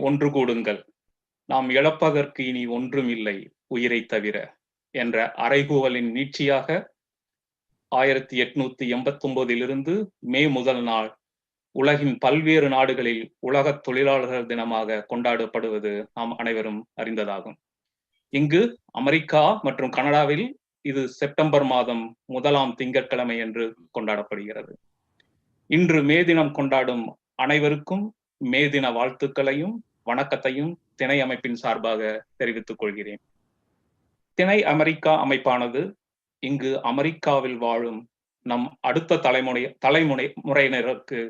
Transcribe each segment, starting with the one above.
ஒன்று கூடுங்கள், நாம் இழப்பதற்கு இனி ஒன்றும் இல்லை உயிரை தவிர என்ற அறைகூவலின் நீட்சியாக 1889 மே முதல் நாள் உலகின் பல்வேறு நாடுகளில் உலக தொழிலாளர்கள் தினமாக கொண்டாடப்படுவது நாம் அனைவரும் அறிந்ததாகும். இங்கு அமெரிக்கா மற்றும் கனடாவில் இது செப்டம்பர் மாதம் 1ஆம் திங்கட்கிழமை என்று கொண்டாடப்படுகிறது. இன்று மே தினம் கொண்டாடும் அனைவருக்கும் மே தின வாழ்த்துக்களையும் வணக்கத்தையும் திணை அமைப்பின் சார்பாக தெரிவித்துக் கொள்கிறேன். திணை அமெரிக்கா அமைப்பானது இங்கு அமெரிக்காவில் வாழும் நம் அடுத்த தலைமுறையினருக்கு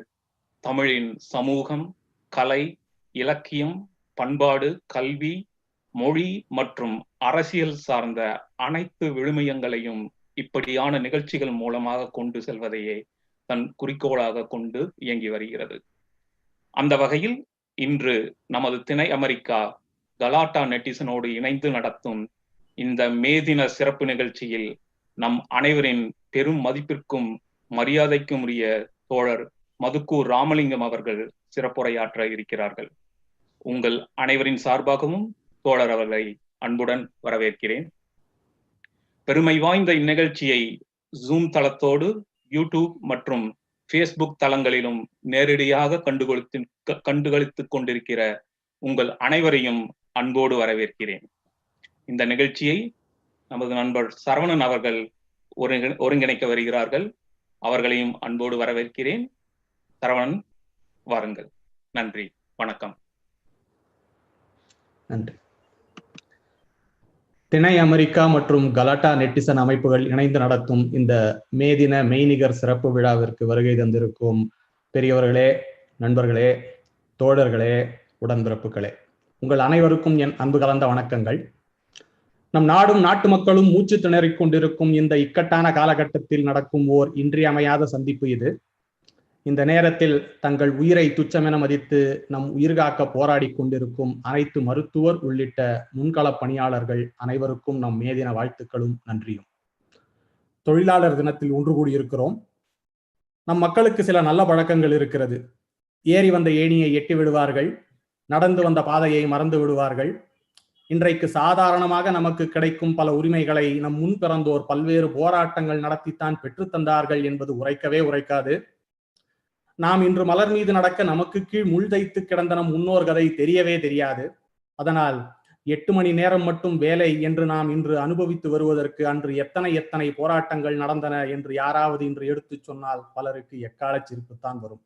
தமிழின் சமூகம், கலை, இலக்கியம், பண்பாடு, கல்வி, மொழி மற்றும் அரசியல் சார்ந்த அனைத்து விழுமியங்களையும் இப்படியான நிகழ்ச்சிகள் மூலமாக கொண்டு செல்வதையே தன் குறிக்கோளாக கொண்டு இயங்கி வருகிறது. அந்த வகையில் இன்று நமது திணை அமெரிக்கா கலாட்டா நெட்டிசனோடு இணைந்து நடத்தும் இந்த மே தின சிறப்பு நிகழ்ச்சியில் நம் அனைவரின் பெரும் மதிப்பிற்கும் மரியாதைக்கும் உரிய தோழர் மதுக்கூர் ராமலிங்கம் அவர்கள் சிறப்புரையாற்ற இருக்கிறார்கள். உங்கள் அனைவரின் சார்பாகவும் தோழர் அவர்களை அன்புடன் வரவேற்கிறேன். பெருமை வாய்ந்த இந்நிகழ்ச்சியை ஜூம் தளத்தோடு யூடியூப் மற்றும் ஃபேஸ்புக் தளங்களிலும் நேரடியாக கண்டுகளித்துக் கொண்டிருக்கிற உங்கள் அனைவரையும் அன்போடு வரவேற்கிறேன். இந்த நிகழ்ச்சியை நமது நண்பர் சரவணன் அவர்கள் ஒருங்கிணைக்க வருகிறார்கள். அவர்களையும் அன்போடு வரவேற்கிறேன். சரவணன், வாருங்கள். நன்றி, வணக்கம். நன்றி. திணை அமெரிக்கா மற்றும் கலாட்டா நெட்டிசன் அமைப்புகள் இணைந்து நடத்தும் இந்த மே தின மெய்நிகர் சிறப்பு விழாவிற்கு வருகை தந்திருக்கும் பெரியவர்களே, நண்பர்களே, தோழர்களே, உடன்பிறப்புகளே, உங்கள் அனைவருக்கும் என் அன்பு கலந்த வணக்கங்கள். நம் நாடும் நாட்டு மக்களும் மூச்சு திணறிக் கொண்டிருக்கும் இந்த இக்கட்டான காலகட்டத்தில் நடக்கும் ஓர் இன்றியமையாத சந்திப்பு இது. இந்த நேரத்தில் தங்கள் உயிரை துச்சமென மதித்து நம் உயிர்காக்க போராடி கொண்டிருக்கும் அனைத்து மருத்துவர் உள்ளிட்ட முன்கள பணியாளர்கள் அனைவருக்கும் நம் மே தின வாழ்த்துக்களும் நன்றியும். தொழிலாளர் தினத்தில் ஒன்று கூடியிருக்கிறோம். நம் மக்களுக்கு சில நல்ல பழக்கங்கள் இருக்கிறது. ஏறி வந்த ஏணியை எட்டி விடுவார்கள், நடந்து வந்த பாதையை மறந்து விடுவார்கள். இன்றைக்கு சாதாரணமாக நமக்கு கிடைக்கும் பல உரிமைகளை நம் முன் பிறந்தோர் பல்வேறு போராட்டங்கள் நடத்தித்தான் பெற்றுத்தந்தார்கள் என்பது உரைக்கவே உரைக்காது. நாம் இன்று மலர் மீது நடக்க நமக்கு கீழ் முள் தைத்து கிடந்த நம் முன்னோர் கதை தெரியவே தெரியாது. அதனால் 8 மணி நேரம் மட்டும் வேலை என்று நாம் இன்று அனுபவித்து வருவதற்கு அன்று எத்தனை போராட்டங்கள் நடந்தன என்று யாராவது இன்று எடுத்து சொன்னால் பலருக்கு எக்கால சிரிப்புத்தான் வரும்.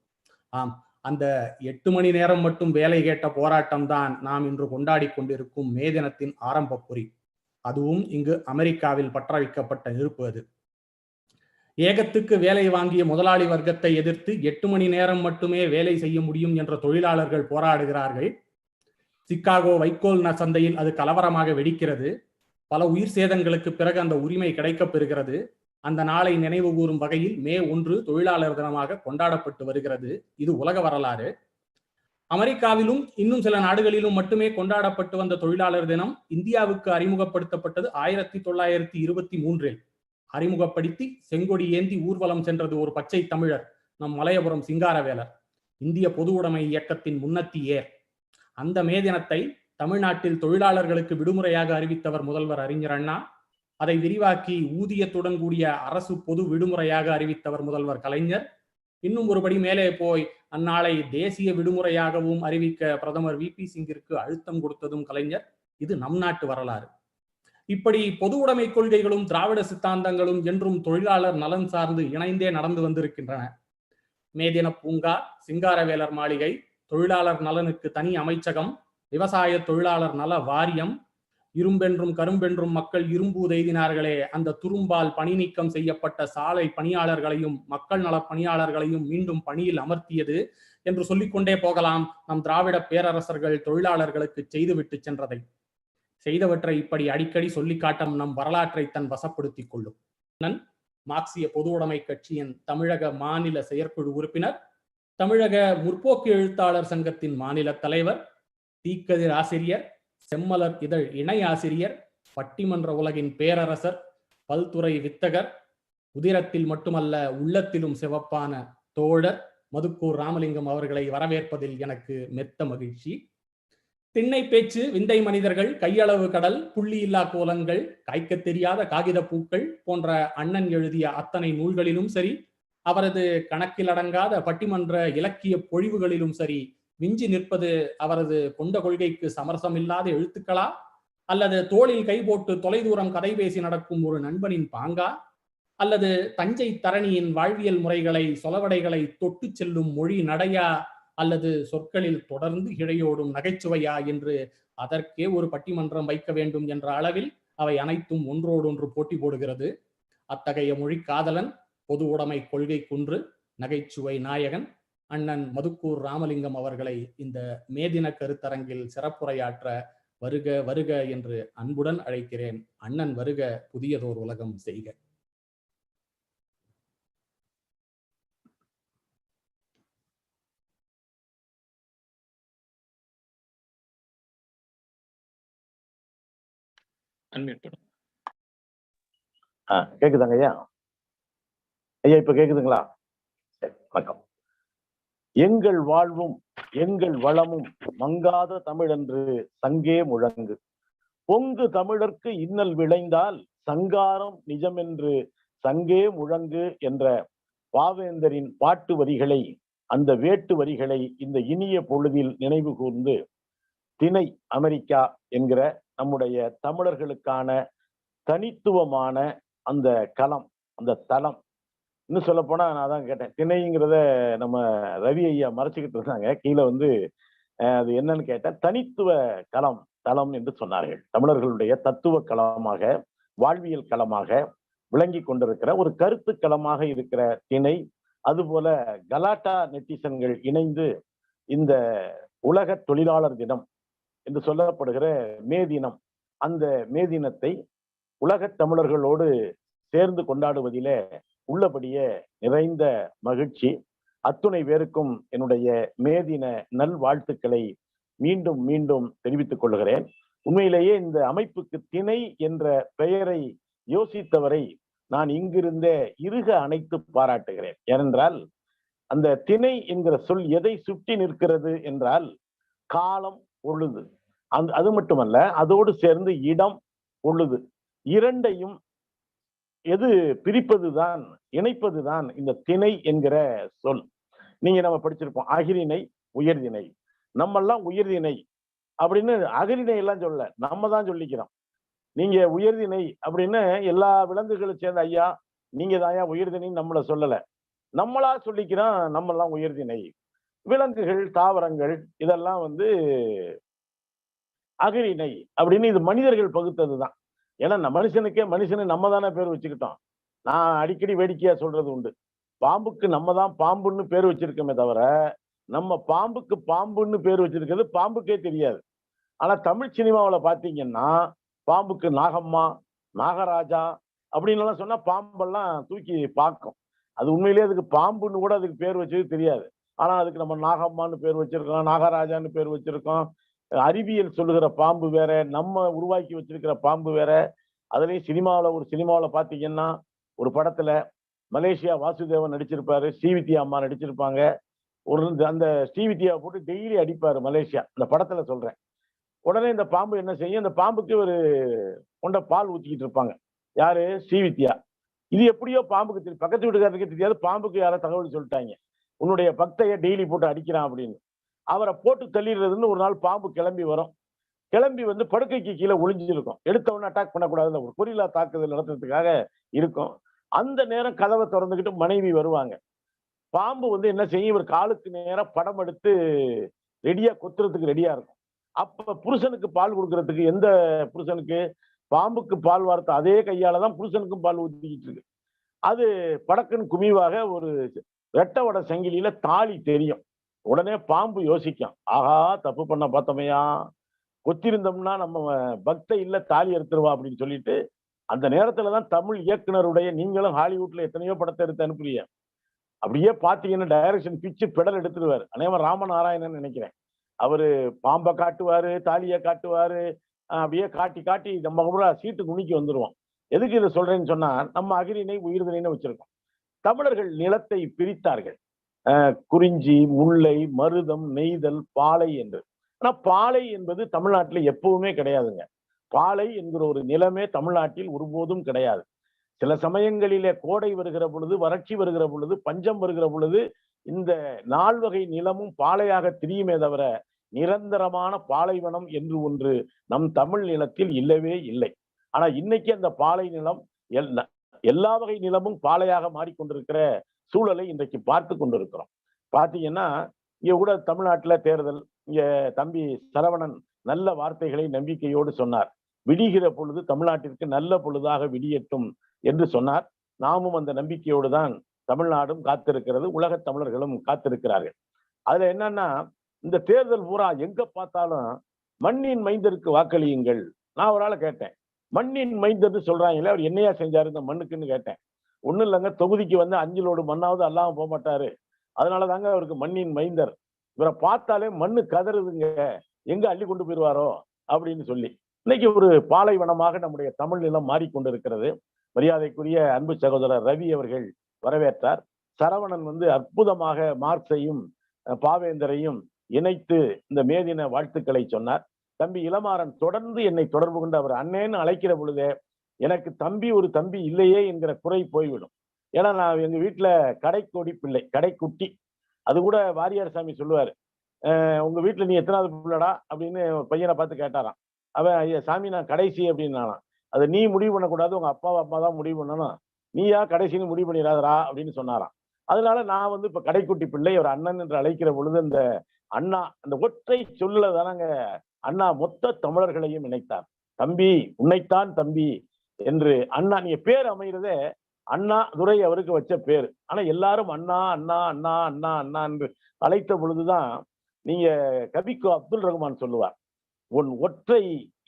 ஆம், அந்த 8 மணி நேரம் மட்டும் வேலை கேட்ட போராட்டம் தான் நாம் இன்று கொண்டாடி கொண்டிருக்கும் மே தினத்தின் ஆரம்ப பொறி. அதுவும் இங்கு அமெரிக்காவில் பற்ற வைக்கப்பட்ட நெருப்பு அது. ஏகத்துக்கு வேலை வாங்கிய முதலாளி வர்க்கத்தை எதிர்த்து 8 மணி நேரம் மட்டுமே வேலை செய்ய முடியும் என்ற தொழிலாளர்கள் போராடுகிறார்கள். சிக்காகோ வைக்கோல் சந்தையில் அது கலவரமாக வெடிக்கிறது. பல உயிர் சேதங்களுக்கு பிறகு அந்த உரிமை கிடைக்கப் பெறுகிறது. அந்த நாளை நினைவு கூறும் வகையில் மே 1 தொழிலாளர் தினமாக கொண்டாடப்பட்டு வருகிறது. இது உலக வரலாறு. அமெரிக்காவிலும் இன்னும் சில நாடுகளிலும் மட்டுமே கொண்டாடப்பட்டு வந்த தொழிலாளர் தினம் இந்தியாவுக்கு அறிமுகப்படுத்தப்பட்டது 1923. அறிமுகப்படுத்தி செங்கொடி ஏந்தி ஊர்வலம் சென்றது ஒரு பச்சை தமிழர், நம் மலையபுரம் சிங்காரவேலர், இந்திய பொது உடைமை இயக்கத்தின் முன்னத்தி ஏர். அந்த மே தினத்தை தமிழ்நாட்டில் தொழிலாளர்களுக்கு விடுமுறையாக அறிவித்தவர் முதல்வர் அறிஞர் அண்ணா. அதை விரிவாக்கி ஊதியத்துடன் கூடிய அரசு பொது விடுமுறையாக அறிவித்தவர் முதல்வர் கலைஞர். இன்னும் ஒருபடி மேலே போய் அந்நாளை தேசிய விடுமுறையாகவும் அறிவிக்க பிரதமர் VP சிங்கிற்கு அழுத்தம் கொடுத்ததும் கலைஞர். இது நம் நாட்டு வரலாறு. இப்படி பொது உடைமை கொள்கைகளும் திராவிட சித்தாந்தங்களும் என்றும் தொழிலாளர் நலன் சார்ந்து இணைந்தே நடந்து வந்திருக்கின்றன. மே தின பூங்கா, சிங்காரவேலர் மாளிகை, தொழிலாளர் நலனுக்கு தனி அமைச்சகம், விவசாய தொழிலாளர் நல வாரியம், இரும்பென்றும் கரும்பென்றும் மக்கள் இரும்பூதெய்தினார்களே, அந்த துரும்பால் பணி நீக்கம் செய்யப்பட்ட சாலை பணியாளர்களையும் மக்கள் நல பணியாளர்களையும் மீண்டும் பணியில் அமர்த்தியது என்று சொல்லிக்கொண்டே போகலாம். நம் திராவிட பேரரசர்கள் தொழிலாளர்களுக்கு செய்துவிட்டு சென்றதை. செய்தவற்றை இப்படி அடிக்கடி சொல்லி காட்டும் நம் வரலாற்றை தன் வசப்படுத்திக் கொள்ளும். மார்க்சிய பொது உடைமை கட்சியின் தமிழக மாநில செயற்குழு உறுப்பினர், தமிழக முற்போக்கு எழுத்தாளர் சங்கத்தின் மாநில தலைவர், தீக்கதிர் ஆசிரியர், செம்மலர் இதழ் இணை ஆசிரியர், பட்டிமன்ற உலகின் பேரரசர், பல்துறை வித்தகர், உதிரத்தில் மட்டுமல்ல உள்ளத்திலும் சிவப்பான தோழர் மதுக்கூர் ராமலிங்கம் அவர்களை வரவேற்பதில் எனக்கு மெத்த மகிழ்ச்சி. திண்ணை பேச்சு, விந்தை மனிதர்கள், கையளவு கடல், புள்ளி இல்லா கோலங்கள், காய்க்க தெரியாத காகித பூக்கள் போன்ற அண்ணன் எழுதிய அத்தனை நூல்களிலும் சரி, அவரது கணக்கில் அடங்காத பட்டிமன்ற இலக்கிய பொழிவுகளிலும் சரி, விஞ்சி நிற்பது அவரது கொண்ட கொள்கைக்கு சமரசமில்லாத எழுத்துக்களா, அல்லது தோளில் கை போட்டு தொலைதூரம் கதை பேசி நடக்கும் ஒரு நண்பனின் பாங்கா, அல்லது தஞ்சை தரணியின் வாழ்வியல் முறைகளை, சொலவடைகளை தொட்டு செல்லும் மொழி நடையா, அல்லது சொற்களில் தொடர்ந்து இழையோடும் நகைச்சுவையா என்று அதற்கே ஒரு பட்டிமன்றம் வைக்க வேண்டும் என்ற அளவில் அவை அனைத்தும் ஒன்றோடொன்று போட்டி போடுகிறது. அத்தகைய மொழி காதலன், பொது உடைமை கொள்கை குன்று, நகைச்சுவை நாயகன் அண்ணன் மதுக்கூர் ராமலிங்கம் அவர்களை இந்த மேதின கருத்தரங்கில் சிறப்புரையாற்ற வருக வருக என்று அன்புடன் அழைக்கிறேன். அண்ணன் வருக, புதியதோர் உலகம் செய்க. கேக்குதாங்க ஐயா? ஐயா இப்ப கேக்குதுங்களா? சரி, வணக்கம். எங்கள் வாழ்வும் எங்கள் வளமும் மங்காத தமிழென்று சங்கே முழங்கு, பொங்கு தமிழர்க்கு இன்னல் விளைந்தால் சங்காரம் நிஜமென்று சங்கே முழங்கு என்ற பாவேந்தரின் பாட்டு வரிகளை, அந்த வேட்டு வரிகளை இந்த இனிய பொழுதில் நினைவு கூர்ந்து, திணை அமெரிக்கா என்கிற நம்முடைய தமிழர்களுக்கான தனித்துவமான அந்த களம், அந்த தளம், இன்னும் சொல்ல போனா நான் தான் கேட்டேன், திணைங்கிறத நம்ம ரவி ஐயா மறைச்சுக்கிட்டு இருந்தாங்க, கீழே வந்து அது என்னன்னு கேட்டேன். தனித்துவ களம், தளம் என்று சொன்னார்கள். தமிழர்களுடைய தத்துவ களமாக, வாழ்வியல் களமாக விளங்கி கொண்டிருக்கிற ஒரு கருத்து களமாக இருக்கிற திணை, அதுபோல கலாட்டா நெட்டிசன்கள் இணைந்து இந்த உலக தொழிலாளர் தினம் என்று சொல்லப்படுகிற மே தினம், அந்த மே தினத்தை உலக தமிழர்களோடு சேர்ந்து கொண்டாடுவதிலே உள்ளபடியே நிறைந்த மகிழ்ச்சி. அத்துணை பேருக்கும் என்னுடைய மேதின நல்வாழ்த்துக்களை மீண்டும் மீண்டும் தெரிவித்துக் கொள்கிறேன். உண்மையிலேயே இந்த அமைப்புக்கு திணை என்ற பெயரை யோசித்தவரை நான் இங்கிருந்தே இறுக அணைத்து பாராட்டுகிறேன். ஏனென்றால் அந்த திணை என்கிற சொல் எதை சுட்டி நிற்கிறது என்றால் காலம், பொழுது. அது மட்டுமல்ல, அதோடு சேர்ந்து இடம், பொழுது, இரண்டையும் எது பிரிப்பதுதான், இணைப்பதுதான் இந்த திணை என்கிற சொல். நீங்க நம்ம படிச்சிருப்போம், அகிரிணை உயர்திணை. நம்ம எல்லாம் உயர்திணை அப்படின்னு அகிரிணை எல்லாம் சொல்ல, நம்ம தான் சொல்லிக்கிறோம். நீங்க உயர்திணை அப்படின்னு எல்லா விலங்குகளும் சேர்ந்த ஐயா நீங்க தாயா உயர்திணைன்னு நம்மள சொல்லல, நம்மளா சொல்லிக்கிறோம் நம்ம எல்லாம் உயர்திணை. விலங்குகள், தாவரங்கள் இதெல்லாம் வந்து அகிரிணை அப்படின்னு இது மனிதர்கள் பகுத்ததுதான். ஏன்னா மனுஷனை நம்ம தானே பேர் வச்சுக்கிட்டோம். நான் அடிக்கடி வேடிக்கையா சொல்றது உண்டு, பாம்புக்கு நம்ம தான் பாம்புன்னு பேர் வச்சிருக்கோமே தவிர நம்ம பாம்புக்கு பாம்புன்னு பேர் வச்சிருக்கிறது பாம்புக்கே தெரியாது. ஆனா தமிழ் சினிமாவில் பாத்தீங்கன்னா பாம்புக்கு நாகம்மா, நாகராஜா அப்படின்னு எல்லாம் சொன்னா பாம்பெல்லாம் தூக்கி பார்க்கும். அது உண்மையிலேயே அதுக்கு பாம்புன்னு கூட அதுக்கு பேர் வச்சது தெரியாது. ஆனா அதுக்கு நம்ம நாகம்மான்னு பேர் வச்சிருக்கோம், நாகராஜான்னு பேர் வச்சிருக்கோம். அறிவியல் சொல்லுகிற பாம்பு வேற, நம்ம உருவாக்கி வச்சிருக்கிற பாம்பு வேற. அதுலயும் சினிமாவில் பாத்தீங்கன்னா ஒரு படத்துல மலேசியா வாசுதேவன் நடிச்சிருப்பாரு, ஸ்ரீவித்யா அம்மா நடிச்சிருப்பாங்க. அந்த ஸ்ரீவித்யா போட்டு டெய்லி அடிப்பாரு மலேசியா, அந்த படத்துல சொல்றேன். உடனே இந்த பாம்பு என்ன செய்யும், இந்த பாம்புக்கு ஒரு கொண்ட பால் ஊத்திக்கிட்டு இருப்பாங்க. யாரு? ஸ்ரீவித்யா. இது எப்படியோ பாம்புக்கு தெரியும், பக்கத்து வீட்டுக்காரருக்கு தெரியாது, பாம்புக்கு யாரோ தகவல் சொல்லிட்டாங்க, உன்னுடைய பக்தைய டெய்லி போட்டு அடிக்கிறான் அப்படின்னு. அவரை போட்டு தள்ளிடுறதுன்னு ஒரு நாள் பாம்பு கிளம்பி வரும். கிளம்பி வந்து படுக்கைக்கு கீழே ஒளிஞ்சிருக்கும். எடுத்தவொன்னு அட்டாக் பண்ணக்கூடாதுன்னு ஒரு கொரில்லா தாக்குதல் நடத்துறதுக்காக இருக்கும். அந்த நேரம் கதவை திறந்துக்கிட்டு மனைவி வருவாங்க. பாம்பு வந்து என்ன செய்யும், இவர் காலுக்கு நேரம் படம் எடுத்து ரெடியா கொத்துறதுக்கு ரெடியா இருக்கும். அப்ப புருஷனுக்கு பால் கொடுக்கறதுக்கு, எந்த புருஷனுக்கு? பாம்புக்கு பால் வார்த்த அதே கையால தான் புருஷனுக்கும் பால் ஊத்திக்கிட்டு இருக்கு. அது படக்குன்னு குமிவாக ஒரு ரெட்டை வட சங்கிலியில தாலி தெரியும். உடனே பாம்பு யோசிக்கும், ஆஹா தப்பு பண்ண பார்த்தமையா, கொத்திருந்தோம்னா நம்ம பக்தை இல்ல தாலி எடுத்துருவா அப்படின்னு சொல்லிட்டு, அந்த நேரத்துலதான் தமிழ் இயக்குனருடைய, நீங்களும் ஹாலிவுட்ல எத்தனையோ படத்தை எடுத்து அனுப்புறீங்க, அப்படியே பாத்தீங்கன்னா டைரக்ஷன் பிச்சு பெடல் எடுத்துருவாரு. அநேகமா ராமநாராயணன் நினைக்கிறேன். அவரு பாம்பை காட்டுவாரு, தாலியை காட்டுவாரு, அப்படியே காட்டி காட்டி நம்ம கூட சீட்டு குணிக்கு வந்துருவோம். எதுக்கு இதை சொல்றேன்னு சொன்னா, நம்ம அகிரிணை உயிர்திணைன்னு வச்சிருக்கோம். தமிழர்கள் நிலத்தை பிரித்தார்கள், குறிஞ்சி, முல்லை, மருதம், நெய்தல், பாலை என்று. ஆனா பாலை என்பது தமிழ்நாட்டுல எப்பவுமே கிடையாதுங்க. பாலை என்கிற ஒரு நிலமே தமிழ்நாட்டில் ஒருபோதும் கிடையாது. சில சமயங்களிலே கோடை வருகிற பொழுது, வறட்சி வருகிற பொழுது, பஞ்சம் வருகிற பொழுது இந்த நால்வகை நிலமும் பாலையாக திரியுமே தவிர நிரந்தரமான பாலைவனம் என்று ஒன்று நம் தமிழ் நிலத்தில் இல்லவே இல்லை. ஆனா இன்னைக்கு அந்த பாலை நிலம் எல்லா வகை நிலமும் பாலையாக மாறிக்கொண்டிருக்கிற சூழலை இன்றைக்கு பார்த்து கொண்டிருக்கிறோம். பாத்தீங்கன்னா இங்க கூட தமிழ்நாட்டுல தேர்தல், இங்க தம்பி சரவணன் நல்ல வார்த்தைகளை நம்பிக்கையோடு சொன்னார். விடிகிற பொழுது தமிழ்நாட்டிற்கு நல்ல பொழுதாக விடியட்டும் என்று சொன்னார். நாமும் அந்த நம்பிக்கையோடு தான் தமிழ்நாடும் காத்திருக்கிறது, உலகத் தமிழர்களும் காத்திருக்கிறார்கள். அதுல என்னன்னா, இந்த தேர்தல் பூரா எங்க பார்த்தாலும் மண்ணின் மைந்தருக்கு வாக்களியுங்கள். நான் ஒரு ஆளை கேட்டேன், மண்ணின் மைந்தர்னு சொல்றாங்களே, அவர் என்னையா செஞ்சாரு இந்த மண்ணுக்குன்னு கேட்டேன். ஒண்ணும் இல்லைங்க, தொகுதிக்கு வந்து 5 லோடு மண்ணாவது அல்லாம போக மாட்டாரு, அதனால தாங்க அவருக்கு மண்ணின் மைந்தர். இவரை பார்த்தாலே மண்ணு கதறுதுங்க, எங்க அள்ளி கொண்டு போயிருவாரோ அப்படின்னு சொல்லி. இன்னைக்கு ஒரு பாலைவனமாக நம்முடைய தமிழ் நிலம் மாறிக்கொண்டிருக்கிறது. மரியாதைக்குரிய அன்பு சகோதரர் ரவி அவர்கள் வரவேற்றார். சரவணன் வந்து அற்புதமாக மார்க்ஸையும் பாவேந்தரையும் இணைத்து இந்த மேதின வாழ்த்துக்களை சொன்னார். தம்பி இளமாறன் தொடர்ந்து என்னை தொடர்பு கொண்டு அவர் அண்ணேன்னு அழைக்கிற பொழுதே எனக்கு தம்பி ஒரு தம்பி இல்லையே என்கிற குறை போய்விடும். ஏன்னா நான் எங்க வீட்டுல கடைக்கோடி பிள்ளை, கடைக்குட்டி. அது கூட வாரியார் சாமி சொல்லுவாரு, உங்க வீட்டுல நீ எத்தனாவது பிள்ளைடா அப்படின்னு பையனை பார்த்து கேட்டாராம். அவன் ஐயா சாமி நான் கடைசி அப்படின்னானாம். அதை நீ முடிவு பண்ணக்கூடாது, உங்க அப்பாவை அம்மா தான் முடிவு பண்ணணும், நீயா கடைசின்னு முடிவு பண்ணிடாதரா அப்படின்னு சொன்னாராம். அதனால நான் வந்து இப்ப கடைக்குட்டி பிள்ளை ஒரு அண்ணன் என்று அழைக்கிற பொழுது இந்த அண்ணா அந்த ஒற்றை சொல்ல தானங்க அண்ணா மொத்த தமிழர்களையும் இணைத்தார். தம்பி உன்னைத்தான் தம்பி என்று அண்ணா, நீங்க பேர் அமைகிறதே அண்ணா துரை அவருக்கு வச்ச பேர். ஆனா எல்லாரும் அண்ணா அண்ணா அண்ணா அண்ணா அண்ணா என்று அழைத்த பொழுதுதான், நீங்க கவிக்கோ அப்துல் ரஹ்மான் சொல்லுவார், உன் ஒற்றை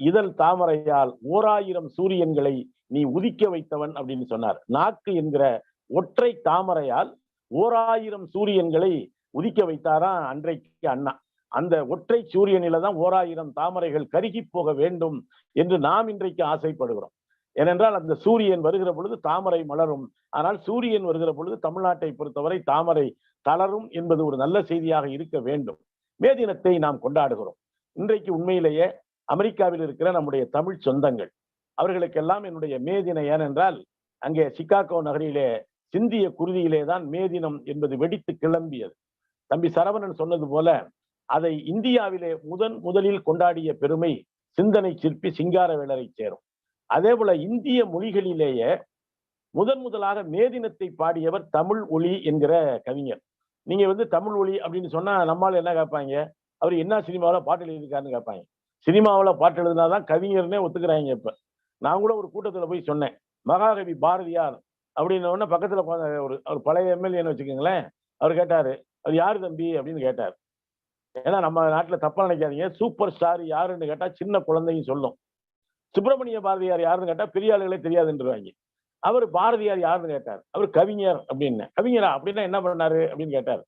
இதழ் தாமரையால் 1000 சூரியன்களை நீ உதிக்க வைத்தவன் அப்படின்னு சொன்னார். நாக்கு என்கிற ஒற்றை தாமரையால் 1000 சூரியன்களை உதிக்க வைத்தாரா அன்றைக்கு அண்ணா. அந்த ஒற்றை சூரியனில தான் 1000 தாமரைகள் கருகி போக வேண்டும் என்று நாம் இன்றைக்கு ஆசைப்படுகிறோம். ஏனென்றால் அந்த சூரியன் வருகிற பொழுது தாமரை மலரும். ஆனால் சூரியன் வருகிற பொழுது தமிழ்நாட்டை பொறுத்தவரை தாமரை தளரும் என்பது ஒரு நல்ல செய்தியாக இருக்க வேண்டும். மே தினத்தை நாம் கொண்டாடுகிறோம். இன்றைக்கு உண்மையிலேயே அமெரிக்காவில் இருக்கிற நம்முடைய தமிழ் சொந்தங்கள் அவர்களுக்கெல்லாம் என்னுடைய மே தினம், ஏனென்றால் அங்கே சிகாகோ நகரிலே சிந்திய குருதியிலே தான் மே தினம் என்பது வெடித்து கிளம்பியது. தம்பி சரவணன் சொன்னது போல அதை இந்தியாவிலே முதலில் கொண்டாடிய பெருமை சிந்தனை சிற்பி சிங்காரவேலரை சேரும். அதே போல இந்திய மொழிகளிலேயே முதலாக மே தினத்தை பாடியவர் தமிழ் ஒளி என்கிற கவிஞர். நீங்க வந்து தமிழ் ஒளி அப்படின்னு சொன்னா நம்மால என்ன கேட்பாங்க, அவர் என்ன சினிமாவில் பாட்டு எழுதியிருக்காருன்னு கேட்பாங்க. சினிமாவில் பாட்டு எழுதினாதான் கவிஞர்னே ஒத்துக்கிறாங்க. இப்ப நான் கூட ஒரு கூட்டத்தில் போய் சொன்னேன், மகாகவி பாரதியார் அப்படின்னு உடனே பக்கத்துல ஒரு பழைய எம்எல்ஏன்னு வச்சுக்கோங்களேன், அவர் கேட்டாரு, அவர் யாரு தம்பி அப்படின்னு கேட்டார். ஏன்னா நம்ம நாட்டுல தப்பா நினைக்காதீங்க, சூப்பர் ஸ்டார் யாருன்னு கேட்டா சின்ன குழந்தையும் சொல்லும். சுப்பிரமணிய பாரதியார் யாருன்னு கேட்டா பெரிய ஆளுகளே தெரியாதுன்றவாங்க. அவர் பாரதியார் யாருன்னு கேட்டார், அவர் கவிஞர் அப்படின்னு. கவிஞரா அப்படின்னா என்ன பண்ணாரு அப்படின்னு கேட்டார்.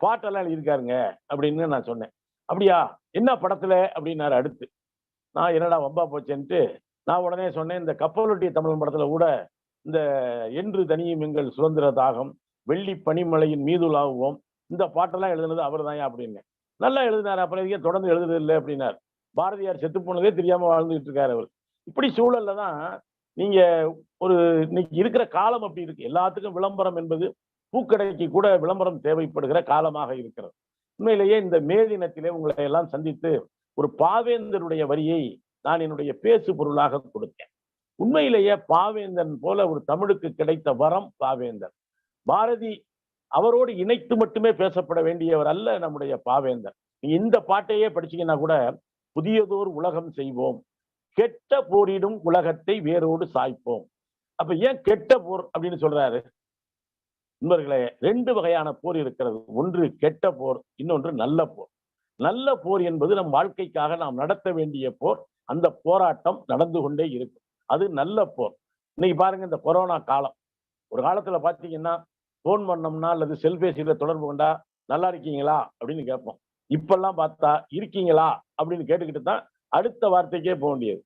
பாட்டெல்லாம் எழுதியிருக்காருங்க அப்படின்னு நான் சொன்னேன். அப்படியா, என்ன படத்துல அப்படின்னாரு. அடுத்து நான் என்னடா வம்பா போச்சேன்ட்டு நான் உடனே சொன்னேன், இந்த கப்பலொட்டிய தமிழ் படத்துல கூட இந்த என்று தனியும் எங்கள் சுதந்திர தாகம், வெள்ளி பனிமலையின் மீதுலாகுவோம், இந்த பாட்டெல்லாம் எழுதுனது அவர் தான் அப்படின்னு. நல்லா எழுதினார், அப்புறம் எதுக்கே தொடர்ந்து எழுதுறது இல்லை அப்படின்னார். பாரதியார் செத்து போனதே தெரியாம வாழ்ந்துட்டு இருக்காரு அவர். இப்படி சூழல்ல தான் நீங்க ஒரு இன்னைக்கு இருக்கிற காலம் அப்படி இருக்கு. எல்லாத்துக்கும் விளம்பரம் என்பது, பூக்கடைக்கு கூட விளம்பரம் தேவைப்படுகிற காலமாக இருக்கிறது. உண்மையிலேயே இந்த மே தினத்திலே உங்களை எல்லாம் சந்தித்து ஒரு பாவேந்தருடைய வரியை நான் என்னுடைய பேசு பொருளாக கொடுத்தேன். உண்மையிலேயே பாவேந்தன் போல ஒரு தமிழுக்கு கிடைத்த வரம் பாவேந்தர். பாரதி அவரோடு இணைத்து மட்டுமே பேசப்பட வேண்டியவர் அல்ல நம்முடைய பாவேந்தர். நீங்க இந்த பாட்டையே படிச்சீங்கன்னா கூட, புதியதோர் உலகம் செய்வோம், கெட்ட போரிடும் உலகத்தை வேரோடு சாய்ப்போம். அப்ப ஏன் கெட்ட போர் அப்படின்னு சொல்றாரு? நண்பர்களே, 2 வகையான போர் இருக்கிறது. ஒன்று கெட்ட போர், இன்னொன்று நல்ல போர். நல்ல போர் என்பது நம் வாழ்க்கைக்காக நாம் நடத்த வேண்டிய போர். அந்த போராட்டம் நடந்து கொண்டே இருக்கும், அது நல்ல போர். இன்னைக்கு பாருங்க, இந்த கொரோனா காலம், ஒரு காலத்துல பாத்தீங்கன்னா போன் பண்ணோம்னா அல்லது செல்பேசியில தொடர்பு கொண்டா நல்லா இருக்கீங்களா அப்படின்னு கேட்போம். இப்பெல்லாம் பார்த்தா இருக்கீங்களா அப்படின்னு கேட்டுக்கிட்டு தான் அடுத்த வார்த்தைக்கே போக வேண்டியது.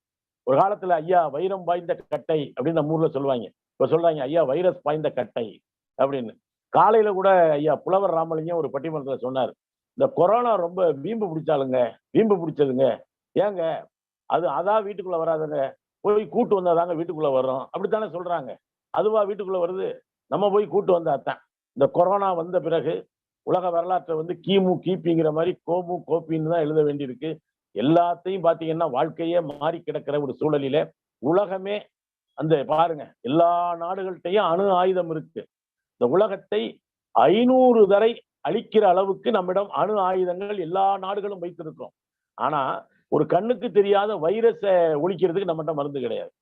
ஒரு காலத்துல ஐயா வைரம் பாய்ந்த கட்டை அப்படின்னு நம்ம ஊர்ல சொல்லுவாங்க. இப்ப சொல்றாங்க ஐயா வைரஸ் பாய்ந்த கட்டை அப்படின்னு. காலையில கூட ஐயா புலவர் ராமலிங்கம் ஒரு பட்டிமன்றத்துல சொன்னார், இந்த கொரோனா ரொம்ப வீம்பு பிடிச்சதுங்க. ஏங்க அதான் வீட்டுக்குள்ள வராதுங்க, போய் கூட்டு வந்தாதாங்க வீட்டுக்குள்ள வர்றோம் அப்படித்தானே சொல்றாங்க. அதுவா வீட்டுக்குள்ள வருது? நம்ம போய் கூட்டு வந்தாதான். இந்த கொரோனா வந்த பிறகு உலக வரலாற்றை கிமு கிபிங்கிற மாதிரி கோமு கோப்பின்னு தான் எழுத வேண்டியிருக்கு. எல்லாத்தையும் பாத்தீங்கன்னா வாழ்க்கையே மாறி கிடக்கிற ஒரு சூழலில உலகமே பாருங்க, எல்லா நாடுகள்கிட்டையும் அணு ஆயுதம் இருக்கு. இந்த உலகத்தை 500 தடவை அழிக்கிற அளவுக்கு நம்மிடம் அணு ஆயுதங்கள் எல்லா நாடுகளும் வைத்திருக்கிறோம். ஆனா ஒரு கண்ணுக்கு தெரியாத வைரஸை ஒழிக்கிறதுக்கு நம்மகிட்ட மருந்து கிடையாது.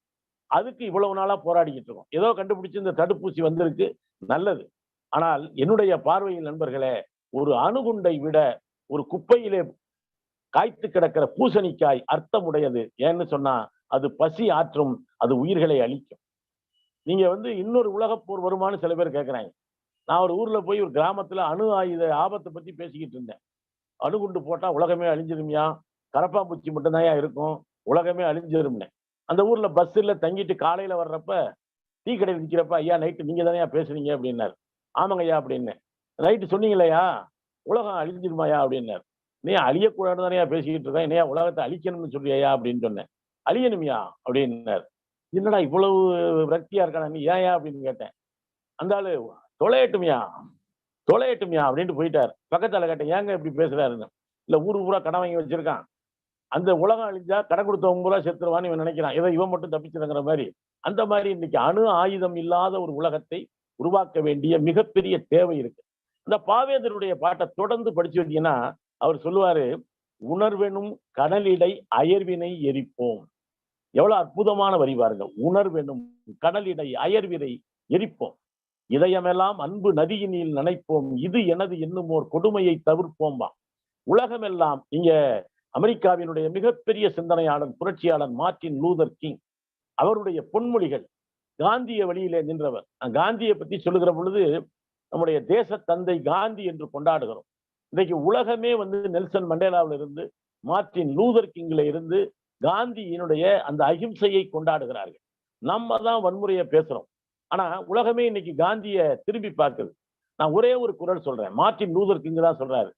அதுக்கு இவ்வளவு நாளா போராடிக்கிட்டு இருக்கோம். ஏதோ கண்டுபிடிச்சு இந்த தடுப்பூசி வந்திருக்கு, நல்லது. ஆனால் என்னுடைய பார்வையில் நண்பர்களே, ஒரு அணுகுண்டை விட ஒரு குப்பையிலே காய்த்து கிடக்கிற பூசணிக்காய் அர்த்தம் உடையது. ஏன்னு சொன்னா அது பசி ஆற்றும், அது உயிர்களை அழிக்கும். நீங்க இன்னொரு உலகப் போர் வருமானு சில பேர் கேட்கிறாங்க. நான் ஒரு ஊர்ல போய் ஒரு கிராமத்துல அணு ஆயுத ஆபத்தை பத்தி பேசிக்கிட்டு இருந்தேன். அணுகுண்டு போட்டா உலகமே அழிஞ்சிருமியா, கரப்பாம்பூச்சி மட்டும்தான் இருக்கும், உலகமே அழிஞ்சிரும்னு. அந்த ஊர்ல பஸ்ல தங்கிட்டு காலையில வர்றப்ப டீ கடையில் நிக்கிறப்ப, ஐயா நைட்டு நீங்க தானே பேசுறீங்க அப்படின்னாரு. ஆமாங்க ஐயா அப்படின்னு. நைட்டு சொன்னீங்களையா உலகம் அழிஞ்சிருமாயா அப்படின்னாரு. நீ அழியக்கூடாது தானே பேசிக்கிட்டு இருக்கேன், என்னையா உலகத்தை அழிக்கணும்னு சொல்றியா அப்படின்னு சொன்னேன். அழியணுமியா அப்படின்னாரு. என்னடா இவ்வளவு விரக்தியா இருக்கானா நீ, ஏயா அப்படின்னு கேட்டேன். அந்த ஆளு தொலையட்டுமியா அப்படின்ட்டு போயிட்டாரு. பக்கத்தால கேட்டேன், ஏங்க இப்படி பேசுறாருன்னு. இல்ல ஊரு பூரா கடன் வாங்கி வச்சிருக்கான், அந்த உலகம் அழிஞ்சா கடன் கொடுத்தவங்க பூரா செத்துருவான்னு இவன் நினைக்கிறான், ஏதோ இவன் மட்டும் தப்பிச்சிருங்கிற மாதிரி. அந்த மாதிரி இன்னைக்கு அணு ஆயுதம் இல்லாத ஒரு உலகத்தை உருவாக்க வேண்டிய மிகப்பெரிய தேவை இருக்கு. இந்த பாவேந்தருடைய பாட்டை தொடர்ந்து படிச்சு வச்சீங்கன்னா அவர் சொல்லுவாரு, உணர்வெனும் கடலிடை அயர்வினை எரிப்போம். எவ்வளவு அற்புதமான வரி பாருங்க. உணர்வெனும் கடலிடை அயர்வினை எரிப்போம், இதயமெல்லாம் அன்பு நதியினில் நினைப்போம், இது எனது என்னும் ஓர் கொடுமையை தவிர்ப்போம்பா. உலகமெல்லாம் இங்க அமெரிக்காவினுடைய மிகப்பெரிய சிந்தனையாளன் புரட்சியாளன் மார்ட்டின் லூதர் கிங், அவருடைய பொன்மொழிகள், காந்திய வழியிலே நின்றவர். காந்தியை பத்தி சொல்லுகிற பொழுது நம்முடைய தேச தந்தை காந்தி என்று கொண்டாடுகிறோம். இன்றைக்கு உலகமே நெல்சன் மண்டேலாவில இருந்து மார்ட்டின் லூதர் கிங்ல இருந்து காந்தியினுடைய அந்த அகிம்சையை கொண்டாடுகிறார்கள். நம்ம தான் வன்முறையை பேசுறோம். ஆனா உலகமே இன்னைக்கு காந்திய திரும்பி பார்க்குது. நான் ஒரே ஒரு குரல் சொல்றேன். மார்ட்டின் லூதர் கிங் தான் சொல்றாரு,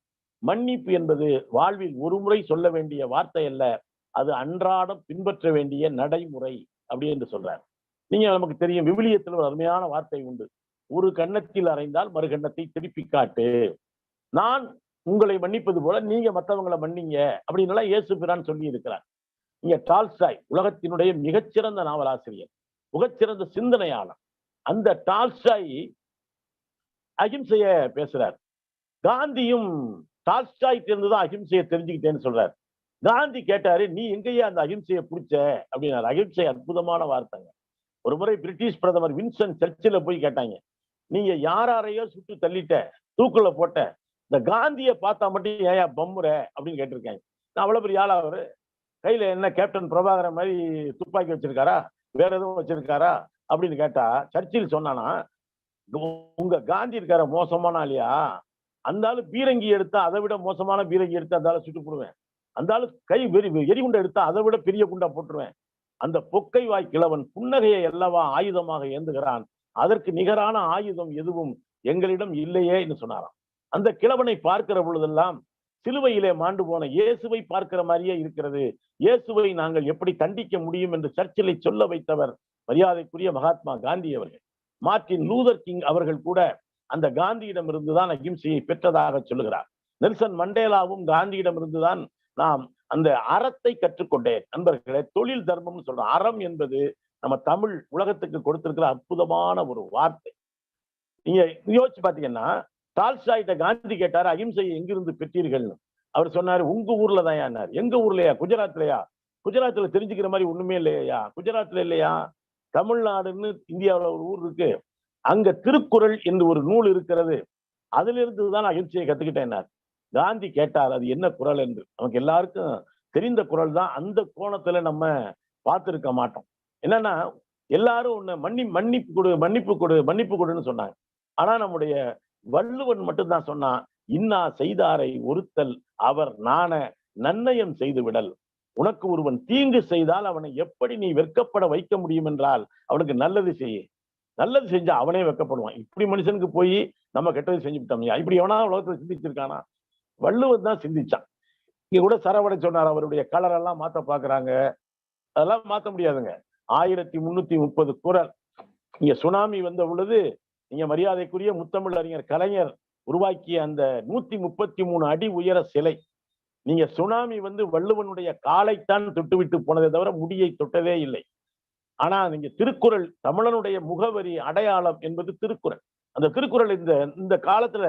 மன்னிப்பு என்பது வாழ்வில் ஒரு முறை சொல்ல வேண்டிய வார்த்தை அல்ல, அது அன்றாடம் பின்பற்ற வேண்டிய நடைமுறை அப்படி என்று சொல்றாரு. நீங்க நமக்கு தெரியும், விவிலியத்தில் ஒரு அருமையான வார்த்தை உண்டு, ஒரு கன்னத்தில் அறைந்தால் மறு கன்னத்தை திருப்பி காட்டு. நான் உங்களை மன்னிப்பது போல நீங்க மற்றவங்களை மன்னிங்க அப்படின்னு இயேசு பிரான் சொல்லி இருக்கிறார். இங்க டால்ஸ்டாய் உலகத்தினுடைய மிகச்சிறந்த நாவலாசிரியர், மிகச்சிறந்த சிந்தனையாளர். அந்த டால்ஸ்டாய் அகிம்சைய பேசுறார். காந்தியும் டால்ஸ்டாய் இருந்துதான் அகிம்சையை தெரிஞ்சுக்கிட்டேன்னு சொல்றாரு. காந்தி கேட்டாரு, நீ எங்கேயா அந்த அகிம்சையை பிடிச்ச அப்படின்னாரு. அகிம்சை அற்புதமான வார்த்தைங்க. ஒரு முறை பிரிட்டிஷ் பிரதமர் வின்சன் சர்ச்சில் போய் கேட்டாங்க, நீங்க யாரையோ சுட்டு தள்ளிட்ட, தூக்குல போட்ட, இந்த காந்தியை பார்த்தா மட்டும் ஏயா பம்முற அப்படின்னு கேட்டிருக்காங்க. நான் அவ்வளவு பெரிய ஆளா, அவரு கையில என்ன கேப்டன் பிரபாகரன் மாதிரி துப்பாக்கி வச்சிருக்காரா, வேற எதுவும் வச்சிருக்காரா அப்படின்னு கேட்டா சர்ச்சில் சொன்னானா, உங்க காந்தி இருக்கார மோசமான ஆளியா, அந்த ஆளு பீரங்கி எடுத்தா அதை விட மோசமான பீரங்கி எடுத்து அந்த ஆளை சுட்டு போடுவேன், அந்த ஆளு கை எரிகுண்டை எடுத்தா அதை விட பெரிய குண்டா போட்டுருவேன், அந்த பொக்கை வாய் கிழவன் புன்னகையை அல்லவா ஆயுதமாக ஏந்துகிறான், அதற்கு நிகரான ஆயுதம் எதுவும் எங்களிடம் இல்லையே என்று சொன்னாராம். அந்த கிழவனை பார்க்கிற பொழுதெல்லாம் சிலுவையிலே மாண்டு போன இயேசுவை பார்க்கிற மாதிரியே இருக்கிறது, இயேசுவை நாங்கள் எப்படி தண்டிக்க முடியும் என்று சர்ச்சிலை சொல்ல வைத்தவர் மரியாதைக்குரிய மகாத்மா காந்தி அவர்கள். மார்ட்டின் லூதர் கிங் அவர்கள் கூட அந்த காந்தியிடம் இருந்துதான் அகிம்சையை பெற்றதாக சொல்லுகிறார். நெல்சன் மண்டேலாவும் காந்தியிடம் இருந்துதான் நாம் அந்த அறத்தை கற்றுக்கொண்டேன். நண்பர்களே, தொழில் தர்மம்னு சொல்றோம். அறம் என்பது நம்ம தமிழ் உலகத்துக்கு கொடுத்திருக்கிற அற்புதமான ஒரு வார்த்தை. நீங்க யோசிச்சு பாத்தீங்கன்னா, டால்ஸ்டாய்ட்ட காந்தி கேட்டாரு, அகிம்சையை எங்கிருந்து பெற்றீர்கள்னு. அவர் சொன்னாரு, உங்க ஊர்ல தான் யார். எங்க ஊர்லயா? குஜராத்லயா? குஜராத்ல தெரிஞ்சுக்கிற மாதிரி ஒண்ணுமே இல்லையா? குஜராத்ல இல்லையா? தமிழ்நாடுன்னு இந்தியாவில் ஒரு ஊர் இருக்கு, அங்க திருக்குறள் என்று ஒரு நூல் இருக்கிறது, அதுல இருந்து தான் அகிம்சையை கத்துக்கிட்டேன். காந்தி கேட்டார், அது என்ன குறள் என்று. நமக்கு எல்லாருக்கும் தெரிந்த குறள் தான். அந்த கோணத்துல நம்ம பார்த்திருக்க மாட்டோம். என்னன்னா, எல்லாரும் ஒண்ணு மன்னிப்பு கொடுன்னு சொன்னாங்க. ஆனா நம்முடைய வள்ளுவன் மட்டும்தான் சொன்னான், இன்னா செய்தாரை ஒருத்தல் அவர் நாண நன்னயம் செய்து விடல். உனக்கு ஒருவன் தீங்கு செய்தால் அவனை எப்படி நீ வெட்கப்பட வைக்க முடியும் என்றால் அவனுக்கு நல்லது செய்ய, நல்லது செஞ்சா அவனே வெட்கப்படுவான். இப்படி மனுஷனுக்கு போய் நம்ம கெட்டது செஞ்சு விட்டோம்யா, இப்படி எவனா உலகத்துல சிந்திச்சிருக்கானா? வள்ளுவன் தான் சிந்திச்சான். இங்க கூட சரவண சொன்னார், அவருடைய கலர் எல்லாம் மாத்த பாக்குறாங்க. அதெல்லாம் மாத்த முடியாதுங்க. 1330 குறள். இங்க சுனாமி வந்த பொழுது நீங்க மரியாதைக்குரிய முத்தமிழ் அறிஞர் கலைஞர் உருவாக்கிய அந்த 133 அடி உயர சிலை, நீங்க சுனாமி வந்து வள்ளுவனுடைய காலைத்தான் தொட்டுவிட்டு போனதை தவிர முடியை தொட்டதே இல்லை. ஆனா நீங்க திருக்குறள், தமிழனுடைய முகவரி அடையாளம் என்பது திருக்குறள். அந்த திருக்குறள் இந்த இந்த காலத்துல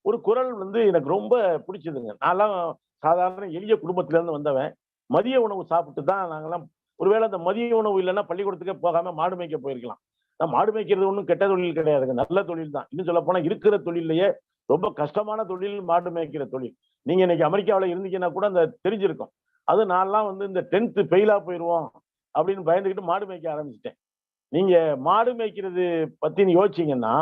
ஒரு குறள் வந்து எனக்கு ரொம்ப பிடிச்சதுங்க. நான்லாம் சாதாரண எளிய குடும்பத்தில இருந்து வந்தவன். மதிய உணவு சாப்பிட்டு தான் நாங்கெல்லாம், ஒருவேளை அந்த மதிய உணவு இல்லைன்னா பள்ளிக்கூடத்துக்கே போகாம மாடு மேய்க்க போயிருக்கலாம். மாடு மேய்க்கிறது ஒன்றும் கெட்ட தொழில் கிடையாதுங்க, நல்ல தொழில் தான். இன்னும் சொல்ல போனா இருக்கிற தொழிலையே ரொம்ப கஷ்டமான தொழில் மாடு மேய்க்கிற தொழில். நீங்க இன்னைக்கு அமெரிக்காவில் இருந்தீங்கன்னா கூட அந்த தெரிஞ்சிருக்கும். அது நான்லாம் வந்து இந்த 10th ஃபெயிலா போயிடுவோம் அப்படின்னு பயந்துக்கிட்டு மாடு மேய்க்க ஆரம்பிச்சிட்டேன். நீங்க மாடு மேய்க்கிறது பத்தி யோசிச்சீங்கன்னா,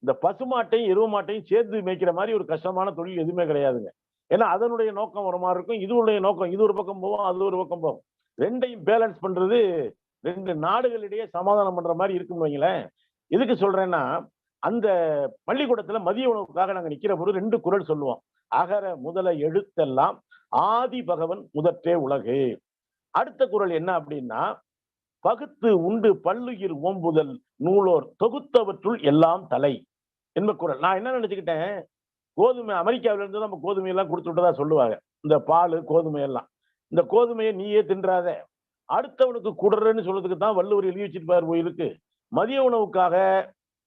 இந்த பசுமாட்டையும் எருவு மாட்டையும் சேர்த்து மேய்க்கிற மாதிரி ஒரு கஷ்டமான தொழில் எதுவுமே கிடையாதுங்க. ஏன்னா அதனுடைய நோக்கம் ஒரு மாதிரி இருக்கும், இதுடைய நோக்கம் இது ஒரு பக்கம் போகும், அது ஒரு பக்கம் போகும். ரெண்டையும் பேலன்ஸ் பண்றது 2 நாடுகளிடையே சமாதானம் பண்ற மாதிரி இருக்குன்னு வைங்களேன். எதுக்கு சொல்றேன்னா, அந்த பள்ளிக்கூடத்துல மதிய உணவுக்காக நாங்க நிக்கிற போது 2 குறள் சொல்லுவோம். அகர முதல எழுத்தெல்லாம் ஆதி பகவன் முதற்றே உலகு. அடுத்த குறள் என்ன அப்படின்னா, பகுத்து உண்டு பல்லுயிர் ஓம்புதல் நூலோர் தொகுத்தவற்றுள் எல்லாம் தலை என்ப குறள். நான் என்ன நினைச்சுக்கிட்டேன், கோதுமை அமெரிக்காவில இருந்து நம்ம கோதுமை எல்லாம் கொடுத்து விட்டதா சொல்லுவாங்க. இந்த பால் கோதுமை எல்லாம், இந்த கோதுமையை நீயே தின்றாத, அடுத்தவனுக்கு குடுறன்னு சொல்றதுக்கு தான் வள்ளுவர் எழுதி வச்சிருப்பார் போயிருக்கு. மதிய உணவுக்காக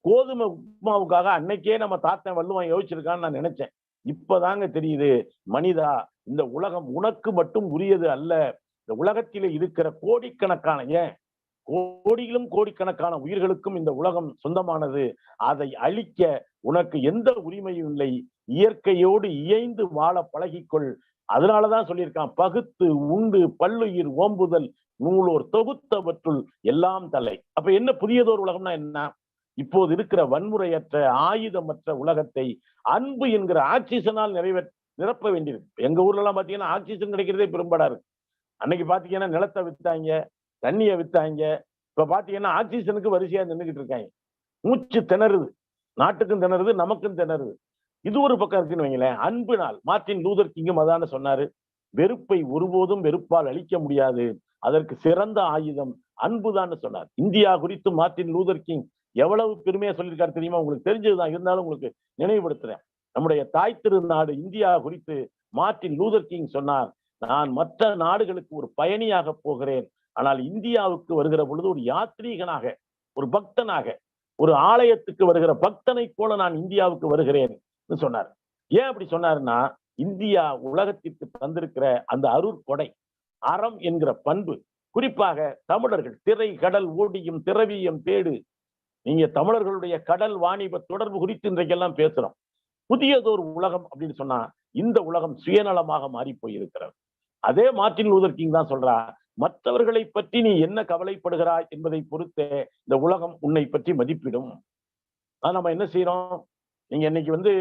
கோதுமை உப்புமாவுக்காக அன்னைக்கே நம்ம தாத்தன் வள்ளுவன் யோசிச்சிருக்கான்னு நான் நினைச்சேன். இப்பதாங்க தெரியுது, மனிதா, இந்த உலகம் உனக்கு மட்டும் உரியது அல்ல. இந்த உலகத்திலே இருக்கிற கோடிக்கணக்கான, ஏன் கோடிகளும் கோடிக்கணக்கான உயிர்களுக்கும் இந்த உலகம் சொந்தமானது. அதை அழிக்க உனக்கு எந்த உரிமையும் இல்லை. இயற்கையோடு இயைந்து வாழ பழகிக்கொள். அதனாலதான் சொல்லியிருக்கான், பகுத்து உண்டு பல்லுயிர் ஓம்புதல் நூலோர் தொகுத்தவற்றுள் எல்லாம் தலை. அப்ப என்ன புதியதோர் உலகம்னா என்ன? இப்போது இருக்கிற வன்முறையற்ற ஆயுதமற்ற உலகத்தை அன்பு என்கிற ஆக்சிஜனால் நிரப்ப வேண்டியிருக்கு. எங்க ஊர்ல எல்லாம் பாத்தீங்கன்னா ஆக்சிஜன் கிடைக்கிறதே பெரும்பாடா இருக்கு. அன்னைக்கு பாத்தீங்கன்னா நிலத்தை வித்தாங்க, தண்ணியை வித்தாங்க. இப்ப பாத்தீங்கன்னா ஆக்சிஜனுக்கு வரிசையா நின்றுகிட்டு இருக்காங்க. மூச்சு திணறுது, நாட்டுக்கும் திணறுது, நமக்கும் திணறுது. இது ஒரு பக்கம் இருக்குன்னு வைங்களேன். அன்பு நாள், மார்ட்டின் லூதர் கிங்கும் அதான சொன்னாரு, வெறுப்பை ஒருபோதும் வெறுப்பால் அழிக்க முடியாது, அதற்கு சிறந்த ஆயுதம் அன்புதான் சொன்னார். இந்தியா குறித்து மார்ட்டின் லூதர் கிங் எவ்வளவு பெருமையா சொல்லியிருக்காரு தெரியுமா? உங்களுக்கு தெரிஞ்சதுதான், இருந்தாலும் உங்களுக்கு நினைவுபடுத்துறேன். நம்முடைய தாய் திருநாடு இந்தியா குறித்து மார்ட்டின் லூதர் கிங் சொன்னார், நான் மற்ற நாடுகளுக்கு ஒரு பயணியாக போகிறேன், ஆனால் இந்தியாவுக்கு வருகிற பொழுது ஒரு யாத்ரீகனாக, ஒரு பக்தனாக, ஒரு ஆலயத்துக்கு வருகிற பக்தனை போல நான் இந்தியாவுக்கு வருகிறேன் சொன்னார். ஏன் அப்படி சொன்னாருன்னா, இந்தியா உலகத்திற்கு தந்திருக்கிற அந்த அருட்கொடை, அறம் என்கிற பண்பு, குறிப்பாக தமிழர்கள் திரை கடல் ஓடியும் திரவியம் தேடு. நீங்க தமிழர்களுடைய கடல் வாணிப தொடர்பு குறித்து இன்றைக்கெல்லாம் பேசுறோம். புதியதொரு உலகம் அப்படின்னு சொன்னா, இந்த உலகம் சுயநலமாக மாறி போயிருக்கிறது. அதே மார்ட்டின் லூதர் கிங் தான் சொல்றா, மற்றவர்களை பற்றி நீ என்ன கவலைப்படுகிறாய் என்பதை பொறுத்தே இந்த உலகம் உன்னை பற்றி மதிப்பிடும். நம்ம என்ன செய்யறோம்? நீங்க இன்னைக்கு வந்து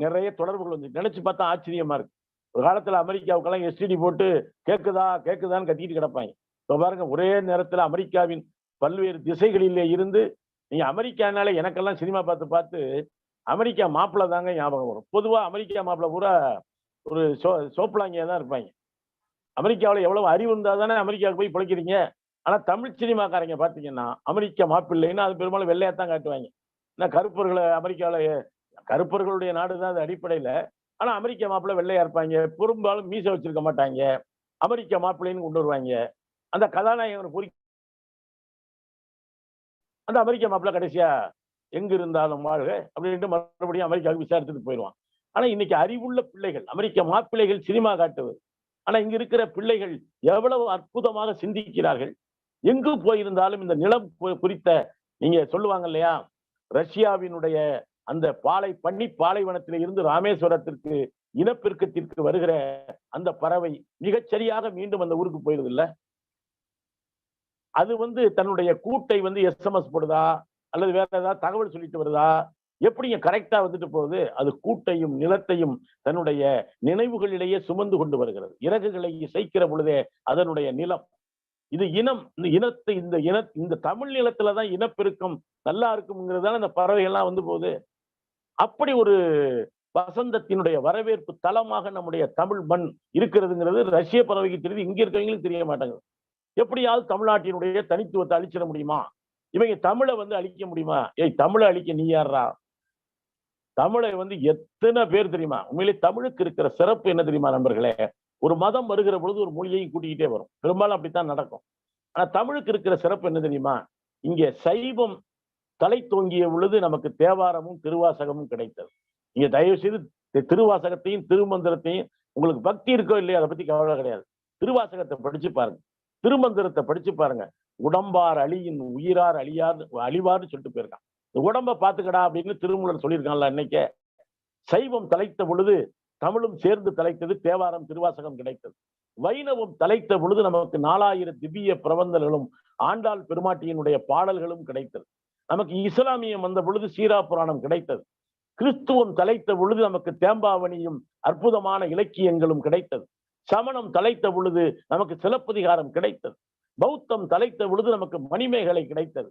நிறைய தொடர்புகள் வந்து நினைச்சு பார்த்தா ஆச்சரியமா இருக்கு. ஒரு காலத்துல அமெரிக்காவுக்கெல்லாம் எஸ்டிடி போட்டு கேக்குதா கேக்குதான்னு கத்திட்டு கிடப்பாங்க. இப்ப பாருங்க, ஒரே நேரத்துல அமெரிக்காவின் பல்வேறு திசைகளிலே இருந்து, நீங்க அமெரிக்கானால எனக்கெல்லாம் சினிமா பார்த்து பார்த்து அமெரிக்கா மாப்பிள்ளை தாங்க ஞாபகம் வரும். பொதுவா அமெரிக்கா மாப்பிள்ளை பூரா ஒரு சோப்பலாங்கியா தான் இருப்பாங்க. அமெரிக்காவில் எவ்வளவு அறிவு இருந்தா தானே அமெரிக்காவுக்கு போய் பிழைக்கிறீங்க. ஆனா தமிழ் சினிமாக்காரங்க பாத்தீங்கன்னா அமெரிக்கா மாப்பிள்ளைன்னா அது பெரும்பாலும் வெள்ளையாத்தான் காட்டுவாங்க. ஏன்னா கருப்பர்களை அமெரிக்காவில, கருப்பர்களுடைய நாடுதான் அது அடிப்படையில. ஆனா அமெரிக்கா மாப்பிள்ளை வெள்ளையா இருப்பாங்க, பெரும்பாலும் மீச வச்சிருக்க மாட்டாங்க, அமெரிக்கா மாப்பிள்ளைன்னு கொண்டு வருவாங்க. அந்த கதாநாயகனை பொறி அந்த அமெரிக்கா மாப்பிள்ளை கடைசியா எங்க இருந்தாலும் வாழ்க அப்படின்ட்டு மறுபடியும் அமெரிக்காவுக்கு விசாரிச்சுட்டு போயிடுவான். ஆனா இன்னைக்கு அறிவுள்ள பிள்ளைகள், அமெரிக்க மாப்பிள்ளைகள் சினிமா காட்டுவது. ஆனா இங்க இருக்கிற பிள்ளைகள் எவ்வளவு அற்புதமாக சிந்திக்கிறார்கள். எங்கு போயிருந்தாலும் இந்த நிலம் குறித்த, நீங்க சொல்லுவாங்க இல்லையா, ரஷ்யாவினுடைய அந்த பாலைவனத்தில இருந்து ராமேஸ்வரத்திற்கு இனப்பெருக்கத்திற்கு வருகிற அந்த பறவை மிகச்சரியாக மீண்டும் அந்த ஊருக்கு போயிருது இல்ல. அது வந்து தன்னுடைய கூட்டை வந்து எஸ்எம்எஸ் போடுதா அல்லது வேற ஏதாவது தகவல் சொல்லிட்டு வருதா, எப்படிங்க கரெக்டா வந்துட்டு போகுது? அது கூட்டையும் நிலத்தையும் தன்னுடைய நினைவுகளிலேயே சுமந்து கொண்டு வருகிறது. இறகுகளை இசைக்கிற பொழுதே அதனுடைய நிலம், இது இனம். இந்த தமிழ் நிலத்துலதான் இனப்பெருக்கம் நல்லா இருக்குங்கிறதால இந்த பறவைகள்லாம் வந்து போகுது. அப்படி ஒரு வசந்தத்தினுடைய வரவேற்பு தளமாக நம்முடைய தமிழ் மண் இருக்கிறதுங்கிறது ரஷ்ய பறவைக்கு தெரியுது, இங்க இருக்கிறவங்களுக்கு தெரிய மாட்டாங்க. எப்படியாவது தமிழ்நாட்டினுடைய தனித்துவத்தை அழிச்சிட முடியுமா? இவங்க தமிழை அழிக்க முடியுமா? ஏய், தமிழை அழிக்க நீ யாரா? தமிழை எத்தனை பேர் தெரியுமா? உண்மையிலே தமிழுக்கு இருக்கிற சிறப்பு என்ன தெரியுமா நண்பர்களே? ஒரு மதம் வருகிற பொழுது ஒரு மொழியையும் கூட்டிக்கிட்டே வரும். பெரும்பாலும் அப்படித்தான் நடக்கும். ஆனா தமிழுக்கு இருக்கிற சிறப்பு என்ன தெரியுமா? இங்க சைவம் தலை தோங்கிய பொழுது நமக்கு தேவாரமும் திருவாசகமும் கிடைத்தது. நீங்க தயவு செய்து திருவாசகத்தையும் திருமந்திரத்தையும், உங்களுக்கு பக்தி இருக்கோ இல்லையோ அதை பத்தி கவலை கிடையாது, திருவாசகத்தை படிச்சு பாருங்க, திருமந்திரத்தை படிச்சு பாருங்க. உடம்பார் அழியின் உயிரார் அழிவார்னு சொல்லிட்டு போயிருக்கான். இந்த உடம்ப பாத்துக்கடா அப்படின்னு திருமூலர் சொல்லியிருக்கான்ல. இன்னைக்கு சைவம் தலைத்த பொழுது தமிழும் சேர்ந்து தலைத்தது, தேவாரம் திருவாசகம் கிடைத்தது. வைணவம் தலைத்த பொழுது நமக்கு 4000 திவ்ய பிரபந்தங்களும் ஆண்டாள் பெருமாட்டியினுடைய பாடல்களும் கிடைத்தது. நமக்கு இஸ்லாமியம் வந்த பொழுது சீரா புராணம் கிடைத்தது. கிறிஸ்துவம் தலைத்த பொழுது நமக்கு தேம்பாவணியும் அற்புதமான இலக்கியங்களும் கிடைத்தது. சமணம் தலைத்த பொழுது நமக்கு சிலப்பதிகாரம் கிடைத்தது. பௌத்தம் தலைத்த பொழுது நமக்கு மணிமேகலை கிடைத்தது.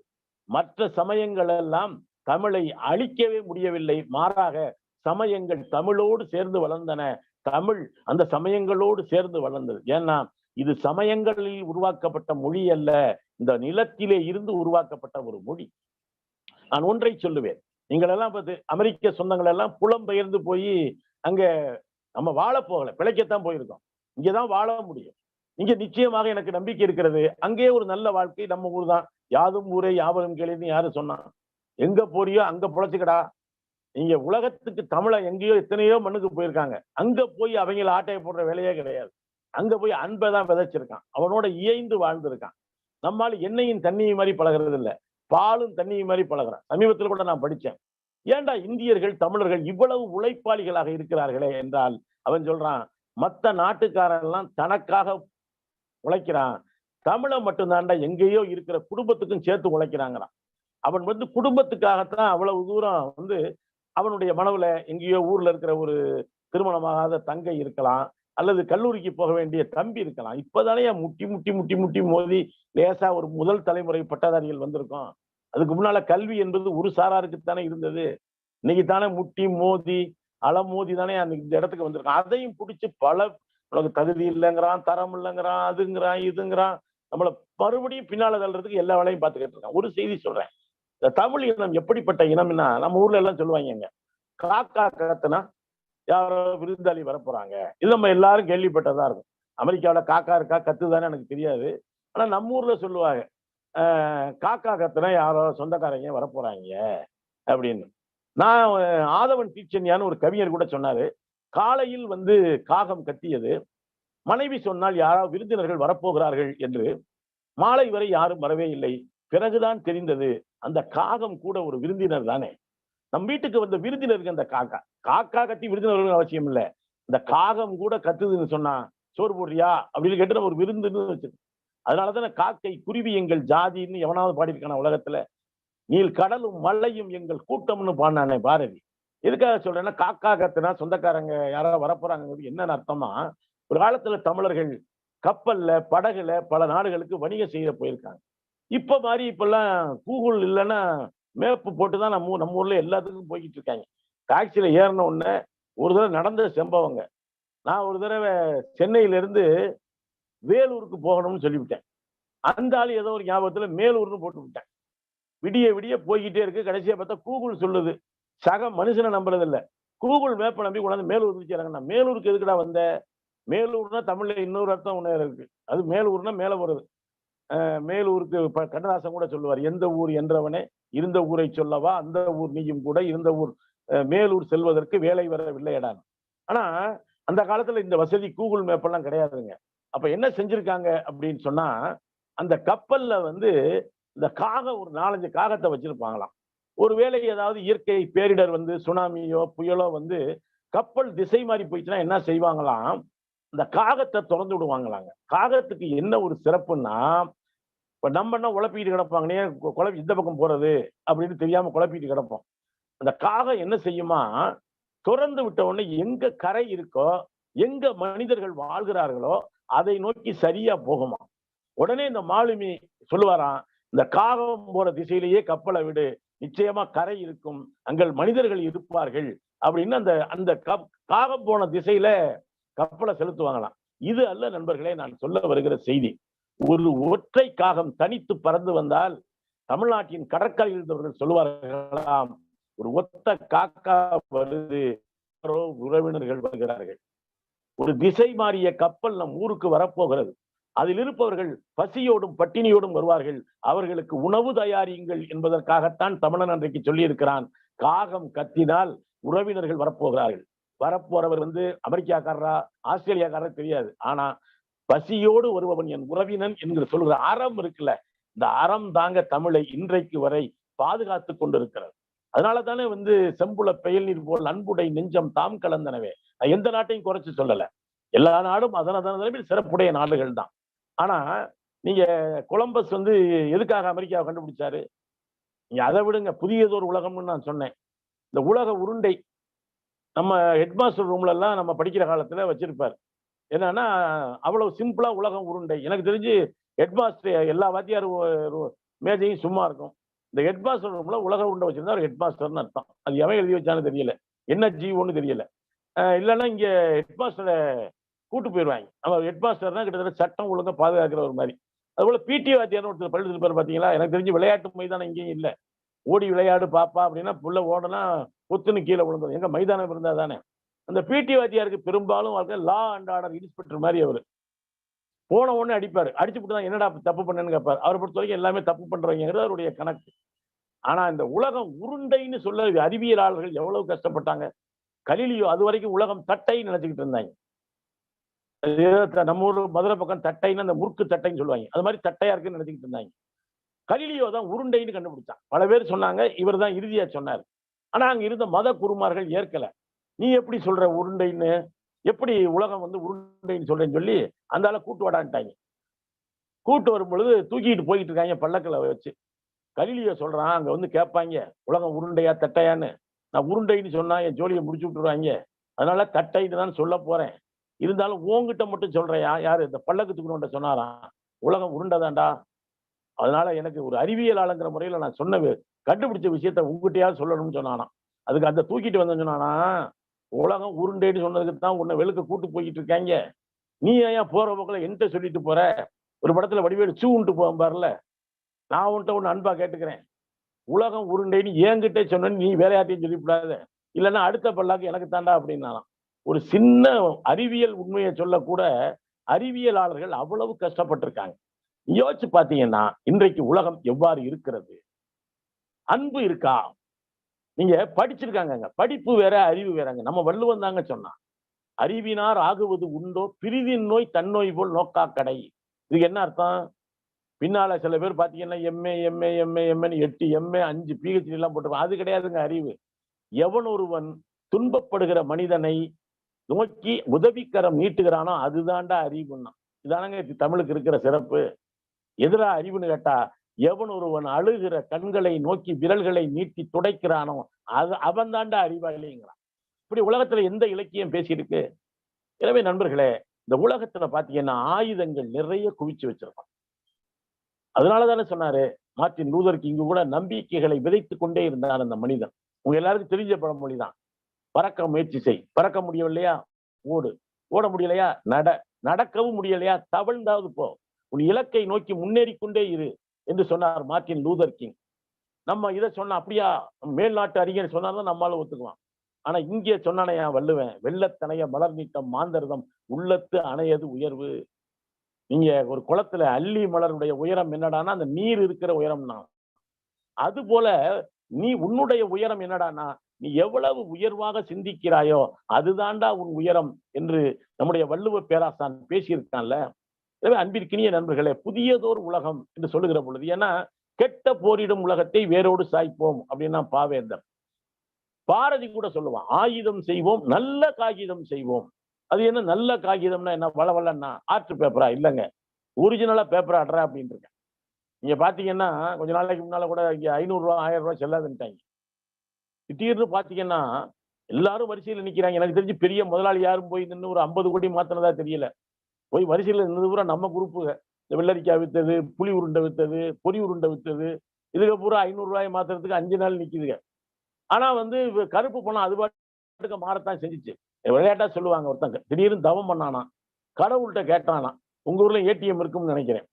மற்ற சமயங்கள் எல்லாம் தமிழை அழிக்கவே முடியவில்லை, மாறாக சமயங்கள் தமிழோடு சேர்ந்து வளர்ந்தன. தமிழ் அந்த சமயங்களோடு சேர்ந்து வளர்ந்தது. ஏன்னா இது சமயங்களில் உருவாக்கப்பட்ட மொழி அல்ல, இந்த நிலத்திலே இருந்து உருவாக்கப்பட்ட ஒரு மொழி. நான் ஒன்றை சொல்லுவேன், நீங்கள் எல்லாம் பார்த்து அமெரிக்க சொந்தங்கள் எல்லாம் புலம்பெயர்ந்து போய் அங்க நம்ம வாழ போகல, பிழைக்கத்தான் போயிருக்கோம். இங்கதான் வாழ முடியும். இங்க நிச்சயமாக எனக்கு நம்பிக்கை இருக்கிறது. அங்கேயே ஒரு நல்ல வாழ்க்கை நம்ம ஊர் தான். யாதும் ஊரே யாவரும் கேளுன்னு யாரு சொன்னா? எங்க போறியோ அங்க பொழைச்சுக்கடா. நீங்க உலகத்துக்கு தமிழை எங்கேயோ எத்தனையோ மண்ணுக்கு போயிருக்காங்க, அங்க போய் அவங்கள ஆட்டையை போடுற வேலையே கிடையாது. அங்க போய் அன்பை தான் விதைச்சிருக்கான், அவனோட இயைந்து வாழ்ந்திருக்கான். நம்மால் எண்ணெயும் தண்ணியும் மாதிரி பழகிறது இல்லை, பாலும் தண்ணியும் மாதிரி பழகிறான். சமீபத்தில் கூட நான் படிச்சேன், ஏன்டா இந்தியர்கள் தமிழர்கள் இவ்வளவு உழைப்பாளிகளாக இருக்கிறார்களே என்றால், அவன் சொல்றான், மத்த நாட்டுக்காரன் எல்லாம் தனக்காக உழைக்கிறான், தமிழை மட்டும்தான்டா எங்கேயோ இருக்கிற குடும்பத்துக்கும் சேர்த்து உழைக்கிறாங்கிறான். அவன் குடும்பத்துக்காகத்தான் அவ்வளவு தூரம் அவனுடைய மனவுல எங்கேயோ ஊர்ல இருக்கிற ஒரு திருமணமாகாத தங்கை இருக்கலாம், அல்லது கல்லூரிக்கு போக வேண்டிய தம்பி இருக்கலாம். இப்பதானே முட்டி முட்டி முட்டி முட்டி மோதி லேசா ஒரு முதல் தலைமுறை பட்டதாரிகள் வந்திருக்கோம். அதுக்கு முன்னால கல்வி என்பது ஒரு சாராருக்குத்தானே இருந்தது. இன்னைக்கு தானே முட்டி மோதி அலமோதி தானே இந்த இடத்துக்கு வந்திருக்கான். அதையும் பிடிச்சி பல உனக்கு தகுதி இல்லைங்கிறான், தரம் இல்லைங்கிறான், அதுங்கிறான் இதுங்கிறான், நம்மளை மறுபடியும் பின்னால தள்ளுறதுக்கு எல்லா வேலையும் பார்த்துக்கிட்டு இருக்கான். ஒரு செய்தி சொல்றேன், இந்த தமிழ் இனம் எப்படிப்பட்ட இனம்னா, நம்ம ஊர்ல எல்லாம் சொல்லுவாங்க, காக்கா கத்துனா யாரோ விருந்தாளி வரப்போறாங்க. இது நம்ம எல்லாரும் கேள்விப்பட்டதா இருக்கும். அமெரிக்காவில காக்கா இருக்கா கத்துதானே எனக்கு தெரியாது. ஆனா நம்ம ஊர்ல சொல்லுவாங்க, காக்கா கத்துனா யாரோ சொந்தக்காரங்க வரப்போறாங்க அப்படின்னு. நான் ஆதவன் தீட்சண்யான்னு ஒரு கவிஞர் கூட சொன்னாரு, காலையில் காகம் கத்தியது, மனைவி சொன்னால் யாராவது விருந்தினர்கள் வரப்போகிறார்கள் என்று. மாலை வரை யாரும் வரவே இல்லை. பிறகுதான் தெரிந்தது அந்த காகம் கூட ஒரு விருந்தினர் தானே. நம் வீட்டுக்கு வந்த விருந்தினருக்கு அந்த காக்கா காக்கா கத்தி விருந்தினர்கள் அவசியம் இல்லை, இந்த காகம் கூட கத்துதுன்னு சொன்னா சோறு போடுறியா அப்படின்னு கேட்டு நம்ம ஒரு விருந்துன்னு வச்சு. அதனாலதானே காக்கை குருவி எங்கள் ஜாதின்னு எவனாவது பாடியிருக்கான உலகத்துல. நீல் கடலும் மலையும் எங்கள் கூட்டம்னு பாடினானே பாரதி. எதுக்காக சொல்றேன்னா, காக்கா கத்துனா சொந்தக்காரங்க யாராவது வரப்போறாங்கிறது என்னன்னு அர்த்தமா, ஒரு காலத்துல தமிழர்கள் கப்பல்ல படகுல பல நாடுகளுக்கு வணிகம் செய்ய போயிருக்காங்க. இப்ப மாதிரி இப்பெல்லாம் கூகுள் இல்லைன்னா மேப்பு போட்டுதான் நம்ம ஊர்ல எல்லாத்துக்கும் போய்கிட்டு இருக்காங்க. டாக்ஸில ஏறின உடனே ஒரு தடவை நடந்த சம்பவங்க, நான் ஒரு தடவை சென்னையில இருந்து வேலூருக்கு போகணும்னு சொல்லிவிட்டேன். அந்த ஆள் ஏதோ ஒரு ஞாபகத்துல மேலூர்னு போட்டு விட்டேன். விடிய விடிய போய்கிட்டே இருக்கு. கடைசியா பார்த்தா கூகுள் சொல்லுது, சக மனுஷனை நம்புறது இல்ல, கூகுள் மேப்பை நம்பி கொண்டாந்து மேலூர் வச்சுறாங்கன்னா. மேலூருக்கு எதுக்குடா வந்த? மேலூர்னா தமிழ்ல இன்னொரு அர்த்தம் ஒண்ணு இருக்கு, அது மேலூர்னா மேல வருது. மேலூருக்கு கண்ணதாசன் கூட சொல்லுவார், எந்த ஊர் என்றவனே இருந்த ஊரை சொல்லவா, அந்த ஊர் நீயும் கூட இருந்த ஊர் மேலூர் செல்வதற்கு வேலை வரவில்லையடான். ஆனா அந்த காலத்துல இந்த வசதி கூகுள் மேப் எல்லாம் கிடையாதுங்க. அப்ப என்ன செஞ்சிருக்காங்க அப்படின்னு சொன்னா, அந்த கப்பல்ல இந்த காகம் ஒரு 4-5 காகத்தை வச்சிருப்பாங்களாம். ஒருவேளை ஏதாவது இயற்கை பேரிடர் சுனாமியோ புயலோ கப்பல் திசை மாறி போயிடுச்சுன்னா என்ன செய்வாங்களாம், இந்த காகத்தை திறந்து விடுவாங்களாங்க. காகத்துக்கு என்ன ஒரு சிறப்புன்னா, இப்ப நம்ம என்ன உழப்பிட்டு கிடப்பாங்கன்னே குழப்பி இந்த பக்கம் போறது அப்படின்னு தெரியாம குழப்பிட்டு கிடப்போம். அந்த காகம் என்ன செய்யுமா, திறந்து விட்ட உடனே எங்க கரை இருக்கோ, எங்க மனிதர்கள் வாழ்கிறார்களோ அதை நோக்கி சரியா போகுமா. உடனே இந்த மாலுமி சொல்லுவாராம், இந்த காகம் போற திசையிலேயே கப்பலை விடு, நிச்சயமா கரை இருக்கும், அங்கள் மனிதர்கள் இருப்பார்கள் அப்படின்னு அந்த அந்த காகம் போன திசையில கப்பலை செலுத்துவாங்களாம். இது அல்ல நண்பர்களே நான் சொல்ல வருகிற செய்தி. ஒரு ஒற்றை காகம் தனித்து பறந்து வந்தால் தமிழ்நாட்டின் கடற்கரையில் இருந்தவர்கள் சொல்லுவார்களாம், ஒரு ஒத்த காக்கா வருது, உறவினர்கள் வருகிறார்கள். ஒரு திசை மாறிய கப்பல் நம் ஊருக்கு வரப்போகிறது. அதில் இருப்பவர்கள் பசியோடும் பட்டினியோடும் வருவார்கள். அவர்களுக்கு உணவு தயாரியுங்கள் என்பதற்காகத்தான் தமிழன் அன்றைக்கு சொல்லி இருக்கிறான், காகம் கத்தினால் உறவினர்கள் வரப்போகிறார்கள். வரப்போறவர் அமெரிக்காக்காரரா ஆஸ்திரேலியாக்காரரா தெரியாது. ஆனா பசியோடு வருபவன் என் உறவினன் என்கிற சொல்கிற அறம் இருக்குல்ல, இந்த அறம் தாங்க தமிழை இன்றைக்கு வரை பாதுகாத்து கொண்டிருக்கிறது. அதனால தானே செம்புல பெயல் நீர் போல் அன்புடை நெஞ்சம் தாம் கலந்தனவே. எந்த நாட்டையும் குறைச்சு சொல்லல, எல்லா நாடும் அதன சிறப்புடைய நாடுகள் தான். ஆனா நீங்க கொலம்பஸ் எதுக்காக அமெரிக்காவை கண்டுபிடிச்சாரு? நீங்க அதை விடுங்க, புதியதொரு உலகம்னு நான் சொன்னேன். இந்த உலக உருண்டை நம்ம ஹெட்மாஸ்டர் ரூம்ல எல்லாம் நம்ம படிக்கிற காலத்துல வச்சிருப்பாரு. என்னன்னா அவ்வளவு சிம்பிளா உலகம் உருண்டை. எனக்கு தெரிஞ்சு ஹெட்மாஸ்டர் எல்லா வாத்தியார் மேஜையும் சும்மா இருக்கும். இந்த ஹெட்மாஸ்டர் ரூம்ல உலக உருண்டை வச்சிருந்தா ஒரு ஹெட்மாஸ்டர்னு அர்த்தம். அது எவன் எழுதி வச்சான்னு தெரியல, என்ன ஜீவோன்னு தெரியல. இல்லைன்னா இங்க ஹெட்மாஸ்டரை கூட்டு போயிடுவாங்க. நம்ம ஹெட்மாஸ்டர்னா கிட்டத்தட்ட சட்டம் ஒழுங்கா பாதுகாக்கிற ஒரு மாதிரி. அதுபோல பிடி வாத்தியார்னு ஒருத்தர் பள்ளியில் இருப்பார் பாத்தீங்களா. எனக்கு தெரிஞ்சு விளையாட்டு மைதானம் இங்கேயும் இல்லை. ஓடி விளையாடு பாப்பா அப்படின்னா புள்ள ஓடனா பொத்துன்னு கீழே விழுந்துடும். எங்க மைதானம் இருந்தா தானே. அந்த பிடி வாத்தியாருக்கு பெரும்பாலும் லா அண்ட் ஆர்டர் இன்ஸ்பெக்டர் மாதிரி அவரு போன உடனே அடிப்பாரு. அடிச்சுட்டு தான் என்னடா தப்பு பண்ணேன்னு கேட்பாரு. அவரை பொறுத்த வரைக்கும் எல்லாமே தப்பு பண்றவங்கிறது அவருடைய கணக்கு. ஆனா இந்த உலகம் உருண்டைன்னு சொல்ல அறிவியலாளர்கள் எவ்வளவு கஷ்டப்பட்டாங்க. கலிலியோ அது வரைக்கும் உலகம் தட்டைன்னு நினைச்சுக்கிட்டு இருந்தாங்க. நம்ம ஊர் மதுரை பக்கம் தட்டைன்னு அந்த முறுக்கு தட்டைன்னு சொல்லுவாங்க, அது மாதிரி தட்டையா இருக்குன்னு நினைச்சுக்கிட்டு இருந்தாங்க. கலிலியோ தான் உருண்டைன்னு கண்டுபிடிச்சான். பல பேர் சொன்னாங்க, இவர் தான் இறுதியா சொன்னார். ஆனா அங்க இருந்த மத குருமார்கள் ஏற்கல. நீ எப்படி சொல்ற உருண்டைன்னு, எப்படி உலகம் உருண்டைன்னு சொல்றேன்னு சொல்லி அந்த ஆளை கூட்டு வாடான்ட்டாங்க. கூட்டு வரும் பொழுது தூக்கிட்டு போயிட்டு இருக்காங்க பல்லக்கில் வச்சு. கலிலியோ சொல்றான், அங்க கேட்பாங்க உலகம் உருண்டையா தட்டையான்னு. நான் உருண்டைன்னு சொன்னா என் ஜோலியை முடிச்சு விட்டுருவாங்க, அதனால தட்டைன்னு தான் சொல்ல போறேன். இருந்தாலும் உங்ககிட்ட மட்டும் சொல்றையா, யாரு இந்த பல்லக்கத்துக்கு சொன்னாராம் உலகம் உருண்டைதான்டா, அதனால எனக்கு ஒரு அறிவியலாளங்கிற முறையில நான் கண்டுபிடிச்ச விஷயத்த உங்ககிட்டயாவது சொல்லணும்னு சொன்னானா. அதுக்கு அந்த தூக்கிட்டு வந்து சொன்னானா, உலகம் உருண்டைன்னு சொன்னதுக்கு தான் உன்னை வெளுக்க கூட்டு போய்கிட்டு இருக்காங்க, நீ ஏன் போற போக்கில் என்கிட்ட சொல்லிட்டு போற. ஒரு படத்துல வடிவேலு சூன்ட்டு போவார்ல, நான் உன்கிட்ட ஒண்ணு அன்பா கேட்டுக்கிறேன், உலகம் உருண்டைன்னு என்கிட்ட சொன்ன நீ வேற யார்ட்டையும் சொல்லிவிடாத, இல்லைன்னா அடுத்த பல்லாக்கு எனக்கு தாண்டா அப்படின்னாலாம். ஒரு சின்ன அறிவியல் உண்மையை சொல்லக்கூட அறிவியலாளர்கள் அவ்வளவு கஷ்டப்பட்டிருக்காங்க. யோசிச்சு பாத்தீங்கன்னா இன்றைக்கு உலகம் எவ்வாறு இருக்கிறது? அன்பு இருக்கா? நீங்க படிச்சிருக்காங்க, படிப்பு வேற அறிவு வேறங்க. நம்ம வள்ளுவன் தாங்க சொன்னா, அறிவினார் ஆகுவது உண்டோ பிரிதின் நோய் தன்னோய் போல் நோக்கா கடை. இதுக்கு என்ன அர்த்தம்? பின்னால சில பேர் பாத்தீங்கன்னா எம்ஏ எம்ஏ எம்ஏ எம்ஏன்னு 8 எம்ஏ 5 PhD எல்லாம் போட்டுருவான். அது கிடையாதுங்க அறிவு. எவன் ஒருவன் துன்பப்படுகிற மனிதனை நோக்கி உதவிக்கரம் நீட்டுகிறானோ அதுதான்டா அறிவுன்னா. இதானங்க தமிழுக்கு இருக்கிற சிறப்பு. எதிரா அறிவுன்னு கேட்டா, எவன் ஒருவன் அழுகிற கண்களை நோக்கி விரல்களை நீட்டி துடைக்கிறானோ அது அவன் தாண்டா அறிவாளிங்கிறான். இப்படி உலகத்துல எந்த இலக்கியம் பேசியிருக்கு? எனவே நண்பர்களே, இந்த உலகத்துல பாத்தீங்கன்னா ஆயுதங்கள் நிறைய குவிச்சு வச்சிருக்கான். அதனாலதானே சொன்னாரு மார்ட்டின் லூதர் கிங் கூட, நம்பிக்கைகளை விதைத்துக் கொண்டே இருந்தான் அந்த மனிதன். உங்க எல்லாருக்கும் தெரிஞ்ச பழமொழிதான், பறக்க முயற்சி செய், பறக்க முடியவில்லையா ஓடு, ஓட முடியலையா நட, நடக்கவும் முடியலையா தவழ்ந்தாவது போ, உன் இலக்கை நோக்கி முன்னேறிக்கொண்டே இரு என்று சொன்னார் மார்ட்டின் லூதர் கிங். நம்ம இதை சொன்ன அப்படியா மேல்நாட்டு அறிஞர் சொன்னாதான் நம்மளால ஒத்துக்குவான். ஆனா இங்கே சொன்னானையா வள்ளுவன், வெள்ளத்தனைய மலர் நீட்டம் மாந்தர்தம் உள்ளத்து அணையது உயர்வு. நீங்க ஒரு குளத்துல அல்லி மலருடைய உயரம் என்னடானா அந்த நீர் இருக்கிற உயரம்னா, அது போல நீ உன்னுடைய உயரம் என்னடானா நீ எவ்வளவு உயர்வாக சிந்திக்கிறாயோ அதுதான்டா உன் உயரம் என்று நம்முடைய வள்ளுவ பேராசான் பேசியிருக்கான்ல. எனவே அன்பிற்கினிய நண்பர்களே, புதியதோர் உலகம் என்று சொல்லுகிற பொழுது, ஏன்னா கெட்ட போரிடும் உலகத்தை வேரோடு சாய்ப்போம் அப்படின்னா பாவேந்தர். பாரதி கூட சொல்லுவான், ஆயுதம் செய்வோம் நல்ல காகிதம் செய்வோம். அது என்ன நல்ல காகிதம்னா என்ன, வளவலன்னா ஆர்ட் பேப்பரா? இல்லைங்க, ஒரிஜினலா பேப்பர் ஆடுறா அப்படின்னு இருக்கேன். நீங்க பாத்தீங்கன்னா கொஞ்ச நாளைக்கு முன்னால கூட இங்க 500 ரூபாய் 1000 ரூபாய் செல்லாதுன்ட்டாங்க. திடீர்னு பாத்தீங்கன்னா எல்லாரும் வரிசையில் நிக்கிறாங்க. எனக்கு தெரிஞ்சு பெரிய முதலாளி யாரும் போய் நின்று ஒரு 50 கோடி மாத்தினதா தெரியல. போய் வரிசையில் நின்று பூரா நம்ம குரூப்பு, இந்த வெள்ளரிக்காய் வித்தது, புளி உருண்டை வித்தது, பொறி உருண்டை வித்தது, இதுக்கு பூரா 500 ரூபாய் மாத்துறதுக்கு 5 நாள் நிக்குதுங்க. ஆனா கருப்பு பணம் அது பாட்டுக்கு மாறத்தான் செஞ்சுச்சு. விளையாட்டா சொல்லுவாங்க, ஒருத்தங்க திடீர்னு தவம் பண்ணானா, கடவுள்கிட்ட கேட்டானா. உங்க ஊர்ல ஏடிஎம் இருக்கும்னு நினைக்கிறேன்.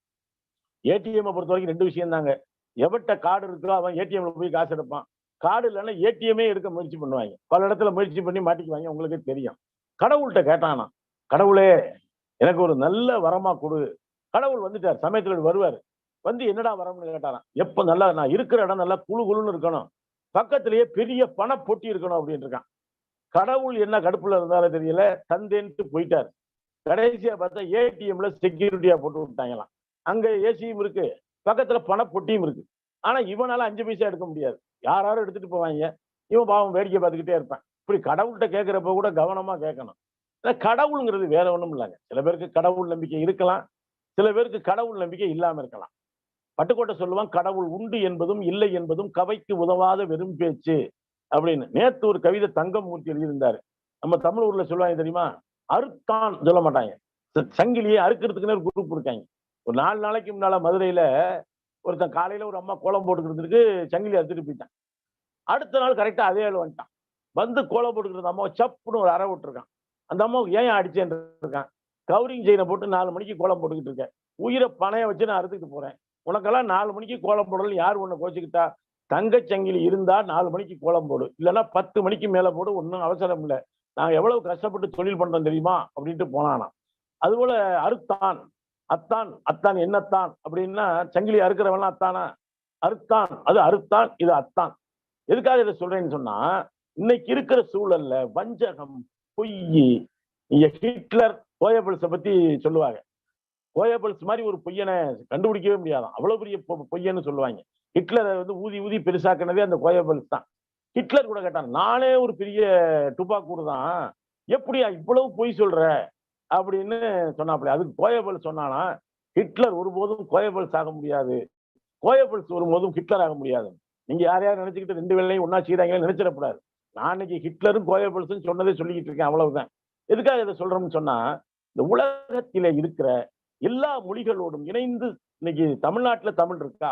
ஏடிஎம் பொறுத்த வரைக்கும் 2 விஷயம் தாங்க. எவட்ட கார்டு இருக்கோ அவன் ஏடிஎம்ல போய் காசு எடுப்பான். கார்டு இல்லைன்னா ஏடிஎம்மே எடுக்க முயற்சி பண்ணுவாங்க. பல இடத்துல முயற்சி பண்ணி மாட்டிக்குவாங்க. உங்களுக்கே தெரியும். கடவுள்கிட்ட கேட்டானா, கடவுளே எனக்கு ஒரு நல்ல வரமா கொடு. கடவுள் வந்துட்டார். சமயத்துல வருவாரு. வந்து என்னடா வரம்னு கேட்டாராம். எப்ப நல்லா நான் இருக்கிற இடம் நல்லா குளு குளுன்னு இருக்கணும். பக்கத்திலேயே பெரிய பண பொட்டி இருக்கணும் அப்படின்னு இருக்கான். கடவுள் என்ன கடுப்புல இருந்தாலும் தெரியல, தந்தேன்ட்டு போயிட்டாரு. கடைசியா பார்த்தா ஏடிஎம்ல செக்யூரிட்டியா போட்டு விட்டாங்களாம். அங்க ஏசியும் இருக்கு, பக்கத்துல பண பொட்டியும் இருக்கு. ஆனா இவனால 5 பைசா எடுக்க முடியாது. யாராரும் எடுத்துட்டு போவாங்க. இவன் பாவம் வேடிக்கை பார்த்துக்கிட்டே இருப்பான். இப்படி கடவுள்கிட்ட கேட்கிறப்ப கூட கவனமா கேட்கணும். கடவுளுங்கிறது வேற ஒண்ணும் இல்லைங்க. சில பேருக்கு கடவுள் நம்பிக்கை இருக்கலாம், சில பேருக்கு கடவுள் நம்பிக்கை இல்லாம இருக்கலாம். பட்டுக்கோட்டை சொல்லுவான், கடவுள் உண்டு என்பதும் இல்லை என்பதும் கவைக்கு உதவாத வெறும் பேச்சு அப்படின்னு. நேத்து ஒரு கவிதை தங்கமூர்த்தி எழுதியிருந்தாரு. நம்ம தமிழ் ஊர்ல சொல்லுவாங்க தெரியுமா, அறுத்தான் சொல்ல மாட்டாங்க. சங்கிலியை அறுக்கிறதுக்குன்னு ஒரு குரூப் இருக்காங்க. ஒரு 4 நாளைக்கு முன்னால மதுரையில ஒருத்தன் காலையில ஒரு அம்மா கோலம் போட்டுக்கிறதுக்கு சங்கிலி அறுத்துட்டு போயிட்டான். அடுத்த நாள் கரெக்டா அதே ஆள் வந்துட்டான். வந்து கோலம் போட்டுக்கிட்டு அம்மாவை சப்புன்னு ஒரு அறை விட்டுருக்கான். அந்த அம்மாவுக்கு ஏன் அடிச்சேன்னு இருக்கான். கவரிங் செயினை போட்டு 4 மணிக்கு கோலம் போட்டுக்கிட்டு இருக்கேன். உயிரை பணைய வச்சு நான் அறுத்துக்கிட்டு போறேன். உனக்கெல்லாம் 4 மணிக்கு கோலம் போடல யார் உன்னை கோச்சுக்கிட்டா? தங்கச்சங்கிலி இருந்தா 4 மணிக்கு கோலம் போடு, இல்லைன்னா 10 மணிக்கு மேல போடு, ஒன்றும் அவசரம் இல்லை. நாங்க எவ்வளவு கஷ்டப்பட்டு தொழில் பண்றோம் தெரியுமா அப்படின்ட்டு போனானா. அதுபோல அறுத்தான், அத்தான், அத்தான் என்னத்தான் அப்படின்னா சங்கிலி அறுக்கிறவன்லாம் அத்தானா? அறுத்தான், அது அறுத்தான், இது அத்தான். எதுக்காக இதை சொல்றேன்னு சொன்னா, இன்னைக்கு இருக்கிற சூழல்ல வஞ்சகம், பொய். நீங்க ஹிட்லர், கோயபல்ஸை பத்தி சொல்லுவாங்க. கோயபல்ஸ் மாதிரி ஒரு பொய்யனை கண்டுபிடிக்கவே முடியாதான். அவ்வளவு பெரிய பொய்யன்னு சொல்லுவாங்க. ஹிட்லரை வந்து ஊதி ஊதி பெருசாக்குனதே அந்த கோயபல்ஸ் தான். ஹிட்லர் கூட கேட்டான், நானே ஒரு பெரிய துப்பாக்கூடு தான், எப்படியா இவ்வளவு பொய் சொல்ற அப்படின்னு சொன்னாப்ல. அதுக்கு கோயபல்ஸ் சொன்னானா, ஹிட்லர் ஒருபோதும் கோயபல்ஸ் ஆக முடியாது, கோயபல்ஸ் ஒருபோதும் ஹிட்லர் ஆக முடியாது. நீங்க யாரையாவது நினைச்சுக்கிட்டு 2 வேலையும் ஒன்னா செய்றாங்க நினைச்சிடக்கூடாது. நான் இன்னைக்கு ஹிட்லரும் கோயபல்ஸும் சொன்னதே சொல்லிக்கிட்டு இருக்கேன், அவ்வளவுதான். எதுக்காக இதை சொல்றோம்னு சொன்னா, இந்த உலகத்திலே இருக்கிற எல்லா மொழிகளோடும் இணைந்து இன்னைக்கு தமிழ்நாட்டுல தமிழ் இருக்கா?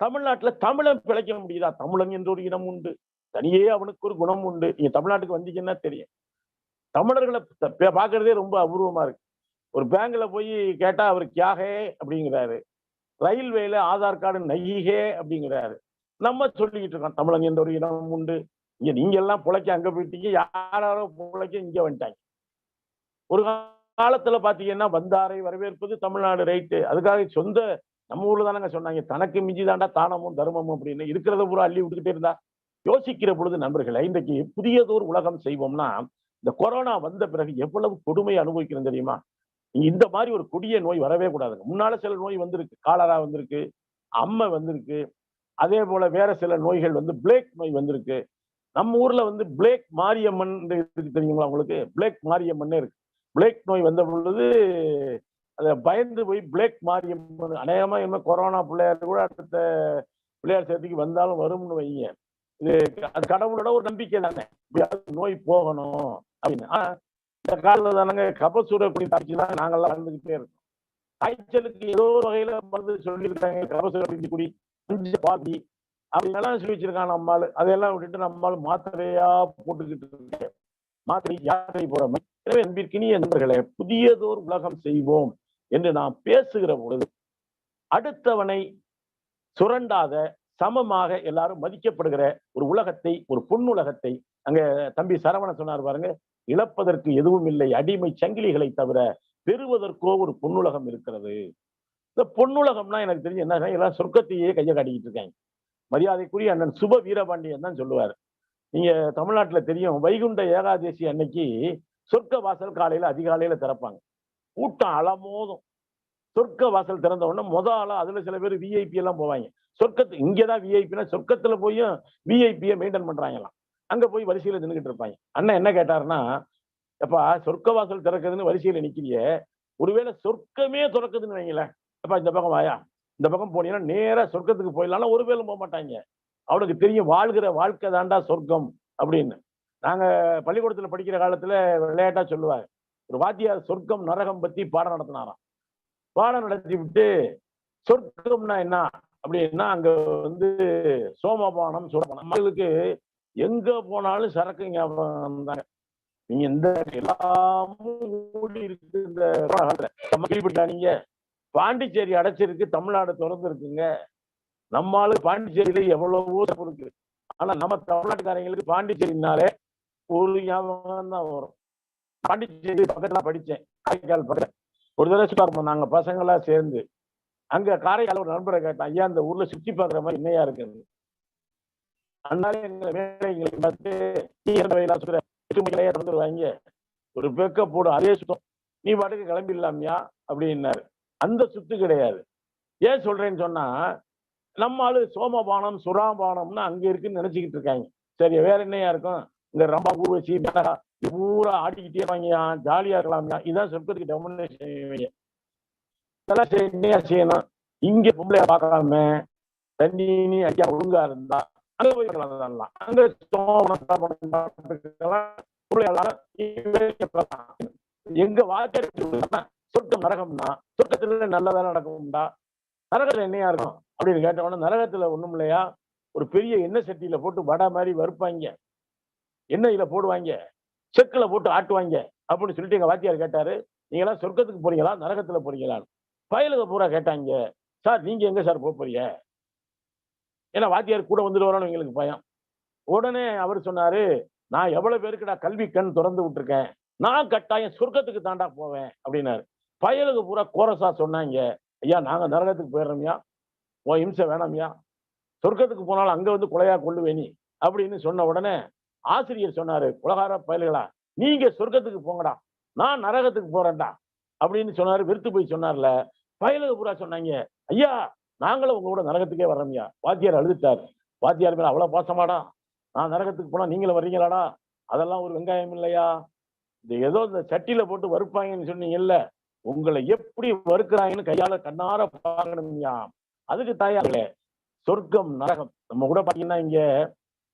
தமிழ்நாட்டுல தமிழன் பிழைக்க முடியுதா? தமிழன் என்ற ஒரு இனம் உண்டு, தனியே அவனுக்கு ஒரு குணம் உண்டு. நீங்க தமிழ்நாட்டுக்கு வந்தீங்கன்னா தெரியும். தமிழர்களை பாக்குறதே ரொம்ப அபூர்வமா இருக்கு. ஒரு பேங்க்ல போய் கேட்டா அவர் கியாகே அப்படிங்கிறாரு. ரயில்வேல ஆதார் கார்டு நைஹே அப்படிங்கிறாரு. நம்ம சொல்லிக்கிட்டு இருக்கோம் தமிழன் என்ற ஒரு இனம் உண்டு. இங்க நீங்க எல்லாம் பிழைக்க அங்க போயிட்டீங்க, யாரோ பிழைக்க இங்க வந்துட்டாங்க. ஒரு காலத்துல பாத்தீங்கன்னா வந்தாரை வரவேற்பது தமிழ்நாடு ரைட்டு. அதுக்காக சொந்த நம்ம ஊர்ல தானங்க சொன்னாங்க, தனக்கு மிஞ்சி தாண்டா தானமும் தர்மமும் அப்படின்னு. இருக்கிறத பூரா அள்ளி விட்டுக்கிட்டே இருந்தா யோசிக்கிற பொழுது நண்பர்களை, இன்றைக்கு புதியதோர் உலகம் செய்வோம்னா, இந்த கொரோனா வந்த பிறகு எவ்வளவு கொடுமை அனுபவிக்கிறோம் தெரியுமா? இந்த மாதிரி ஒரு கொடிய நோய் வரவே கூடாதுங்க. முன்னால சில நோய் வந்திருக்கு, காலரா வந்திருக்கு, அம்மை வந்திருக்கு, அதே போல வேற சில நோய்கள் வந்து பிளேக் நோய் வந்திருக்கு. நம்ம ஊர்ல வந்து பிளேக் மாரியம்மன் இருக்கு தெரியுங்களா உங்களுக்கு? பிளேக் மாரியம்மன் இருக்கு. பிளேக் நோய் வந்த பொழுது அதை பயந்து போய் பிளேக் மாரியம்மன், அநேகமா என்ன கொரோனா பிள்ளையார் கூட அடுத்த பிள்ளையார் சேர்த்துக்கு வந்தாலும் வரும்னு வைங்க. இது அது கடவுளோட ஒரு நம்பிக்கை தானே, நோய் போகணும் அப்படின்னு. ஆனா இந்த காலத்துல தானங்க கபசுர குடி தாய்ச்சிதான் நாங்கெல்லாம் வந்துகிட்டே இருக்கோம். காய்ச்சலுக்கு ஏதோ ஒரு வகையில மருந்து சொல்லியிருக்காங்க, கபசுர குடி, பாதி அப்படின்னெல்லாம் சொல்லி வச்சிருக்காங்க நம்மால். அதையெல்லாம் விட்டுட்டு நம்மால் மாத்திரையா போட்டுக்கிட்டு இருக்க, மாத்திரை யாத்திரை போற மாதிரி. எனவே அன்பிற்கினிய நண்பர்களே, புதியதோர் உலகம் செய்வோம் என்று நாம் பேசுகிற பொழுது அடுத்தவனை சுரண்டாத, சமமாக எல்லாரும் மதிக்கப்படுகிற ஒரு உலகத்தை, ஒரு பொன்னுலகத்தை, அங்க தம்பி சரவணன் சொன்னார் பாருங்க, இழப்பதற்கு எதுவும் இல்லை அடிமை சங்கிலிகளை தவிர, பெறுவதற்கோ ஒரு பொன்னுலகம் இருக்கிறது. இந்த பொன்னுலகம்னா எனக்கு தெரிஞ்சு என்ன, எல்லாம் சொர்க்கத்தையே கையை காட்டிக்கிட்டு இருக்காங்க. மரியாதைக்குரிய அண்ணன் சுப வீரபாண்டியன் தான் சொல்லுவார். நீங்க தமிழ்நாட்டுல தெரியும், வைகுண்ட ஏகாதசி அன்னைக்கு சொர்க்க வாசல் காலையில அதிகாலையில திறப்பாங்க. கூட்டம் அலமோதும். சொர்க்க வாசல் திறந்த உடனே ஆளா அதுல சில பேர் விஐபி எல்லாம் போவாங்க. சொர்க்கத்து இங்கதான் விஐபினா சொர்க்கத்துல போயும் விஐபியை மெயின்டைன் பண்றாங்களாம். அங்க போய் வரிசையில நின்றுகிட்டு இருப்பாங்க. அண்ணன் என்ன கேட்டாருன்னா, எப்பா சொர்க்க வாசல் திறக்குதுன்னு வரிசையில நிக்கிறிய, ஒருவேளை சொர்க்கமே திறக்குதுன்னு வைங்களேன், எப்பா இந்த பக்கம் வாயா, இந்த பக்கம் போனீங்கன்னா நேரா சொர்க்கத்துக்கு போயிடலாம். ஒரு வேலும் போக மாட்டாங்க. அவனுக்கு தெரியும் வாழ்கிற வாழ்க்கை தாண்டா சொர்க்கம் அப்படின்னு. நாங்க பள்ளிக்கூடத்துல படிக்கிற காலத்துல விளையாட்டா சொல்லுவாங்க, ஒரு வாத்தியார் சொர்க்கம் நரகம் பத்தி பாடம் நடத்தினாராம். பாடம் நடத்தி விட்டு, சொர்க்கம்னா என்ன அப்படின்னா, அங்க வந்து சோமபானம் சுரபானம், மக்களுக்கு எங்க போனாலும் சரக்கு ஞாபகம் தாங்க. நீங்க இந்த எல்லாமும் ஓடி இருக்கு இந்த கேள்விப்பட்டா நீங்க? பாண்டிச்சேரி அடைச்சிருக்கு, தமிழ்நாடு திறந்து இருக்குங்க. நம்மால பாண்டிச்சேரியில எவ்வளவோ இருக்கு. ஆனா நம்ம தமிழ்நாட்டுக்காரங்களுக்கு பாண்டிச்சேரினாலே ஒரு ஞாபகம் தான் வரும். பாண்டிச்சேரி பக்கத்துல படிச்சேன், காரைக்கால் பக்கத்துல. ஒரு தடவை சுற்றி நாங்க பசங்களா சேர்ந்து அங்க காரைக்கால ஒரு நண்பரை கேட்டேன், ஐயா இந்த ஊர்ல சுத்தி பாக்குற மாதிரி என்னையா இருக்குது? அதனால எங்களுக்கு பார்த்து திறந்துருவாங்க, ஒரு பெக்க போடு அதே சுத்தம், நீ பாட்டுக்கு கிளம்பிடலாமியா அப்படின்னாரு. அந்த சுத்து கிடையாது. ஏன் சொல்றேன்னு சொன்னா, நம்ம ஆளு சோமபானம் சுறாபானம்னு அங்க இருக்குன்னு நினைச்சுக்கிட்டு இருக்காங்க. சரி வேற என்னையா இருக்கும்? இங்க ரொம்ப ஊர்வசி பூரா ஆடிக்கிட்டே வாங்கியா, ஜாலியா இருக்கலாம்யா, இதான் சொர்க்கத்துக்கு டெமோனேஷன். இதெல்லாம் என்னையா செய்யணும்? இங்க பொம்பளைய பார்க்காம தண்ணி அடிக்க ஒழுங்கா இருந்தா அங்க போய் அங்க எங்க வாழ்க்கை சொர்க்கம் நரகம்னா சொர்க்கத்துல நல்லதா நடக்கும்டா, நரகத்துல என்னையா இருக்கும் அப்படின்னு கேட்டவொடனே, நரகத்துல ஒண்ணும் இல்லையா, ஒரு பெரிய எண்ணெய் சட்டியில போட்டு வடை மாதிரி வறுப்பாங்க, எண்ணெயில போடுவாங்க, செக்குல போட்டு ஆட்டுவாங்க அப்படின்னு சொல்லிட்டு எங்க வாத்தியார் கேட்டாரு, நீங்க எல்லாம் சொர்க்கத்துக்கு போறீங்களா நரகத்துல போறீங்களான்னு. பயலுக பூரா கேட்டாங்க, சார் நீங்க எங்க சார் போறீங்க? ஏன்னா வாத்தியார் கூட வந்துடுவாரோன்னு எங்களுக்கு பயம். உடனே அவர் சொன்னாரு, நான் எவ்வளவு பேருக்கு நான் கல்வி கண் திறந்து விட்டுருக்கேன், நான் கட்டாயம் சொர்க்கத்துக்கு தாண்டா போவேன் அப்படின்னாரு. பயலுக்கு பூரா கோரசா சொன்னாங்க, ஐயா நாங்க நரகத்துக்கு போயிடுறோம்யா, உன் இம்சை வேணாம்யா, சொர்க்கத்துக்கு போனாலும் அங்க வந்து கொலையா கொள்ளுவேனி அப்படின்னு சொன்ன உடனே ஆசிரியர் சொன்னாரு, குலகார பயல்களா நீங்க சொர்க்கத்துக்கு போங்கடா, நான் நரகத்துக்கு போறேன்டா அப்படின்னு சொன்னாரு. வெறுத்து போய் சொன்னார்ல. பயலுக்கு பூரா சொன்னாங்க, ஐயா நாங்களும் உங்களோட நரகத்துக்கே வர்றோம்யா. வாத்தியார் அழுதுட்டாரு. வாத்தியார் மேல அவ்வளவு பாசமாடா, நான் நரகத்துக்கு போனா நீங்களும் வர்றீங்களாடா, அதெல்லாம் ஒரு வெங்காயம் இல்லையா, இந்த ஏதோ இந்த சட்டியில போட்டு வறுப்பாங்கன்னு சொன்னீங்கல்ல, உங்களை எப்படி வறுக்கிறாங்கன்னு கையால கண்ணார பார்க்கணும்யா. அதுக்கு தாயார்களே சொர்க்கம் நரகம். நம்ம கூட பாத்தீங்கன்னா இங்க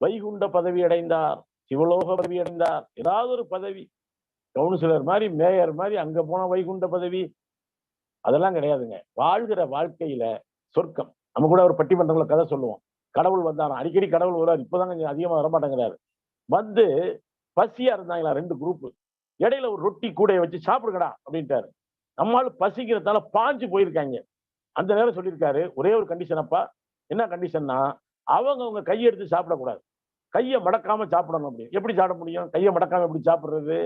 வைகுண்ட பதவி அடைந்தார், சிவலோக பதவி அடைந்தார், ஏதாவது ஒரு பதவி, கவுன்சிலர் மாதிரி மேயர் மாதிரி அங்க போன வைகுண்ட பதவி, அதெல்லாம் கிடையாதுங்க. வாழ்கிற வாழ்க்கையில சொர்க்கம். நம்ம கூட ஒரு பட்டிமன்றங்கள கதை சொல்லுவோம், கடவுள் வந்தாராம், அடிக்கடி கடவுள் வருவார், இப்பதாங்க அதிகமா வரமாட்டேங்கிறாரு. வந்து பசியா இருந்தாங்களா ரெண்டு குரூப், இடையில ஒரு ரொட்டி கூடைய வச்சு சாப்பிடுங்கடா அப்படின்ட்டாரு. நம்மளால பசிக்கிறதால பாஞ்சு போயிருக்காங்க. அந்த நேரம் சொல்லியிருக்காரு, ஒரே ஒரு கண்டிஷன் அப்பா, என்ன கண்டிஷன்னா அவங்க கையெடுத்து சாப்பிடக்கூடாது, கையை மடக்காம சாப்பிடணும். அப்படி எப்படி சாப்பிட முடியும்? கையை மடக்காம எப்படி சாப்பிடுறது?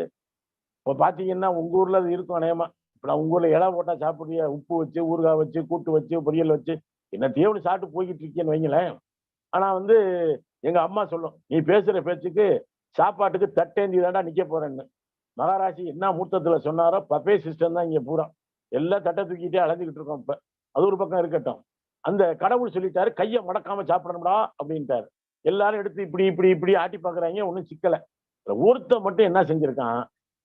இப்போ பாத்தீங்கன்னா உங்க ஊர்ல அது இருக்கும் அநேகமா. இப்ப நான் உங்க ஊர்ல இலை போட்டா சாப்பிடுறிய, உப்பு வச்சு ஊறுகாய் வச்சு கூட்டு வச்சு பொரியல் வச்சு என்ன தேவனு சாப்பிட்டு போய்கிட்டு இருக்கேன்னு வைங்களேன். ஆனா வந்து எங்க அம்மா சொல்லும், நீ பேசுற பேச்சுக்கு சாப்பாட்டுக்கு தட்டேந்தி தாண்டா நிக்க போறேன்னு. மகாராசி என்ன மூர்த்தத்துல சொன்னாரோ பப்பே சிஸ்டம் தான் இங்க பூரா, எல்லாம் தட்டை தூக்கிட்டே அலைஞ்சுக்கிட்டு இருக்கோம். இப்ப அது ஒரு பக்கம் இருக்கட்டும், அந்த கடவுள் சொல்லிட்டாரு கையை மடக்காம சாப்பிடணும்டா அப்படின்ட்டாரு. எல்லாரும் எடுத்து இப்படி இப்படி இப்படி ஆட்டி பாக்குறாங்க, ஒன்னும் சிக்கல. ஒருத்தன் மட்டும் என்ன செஞ்சிருக்கான்,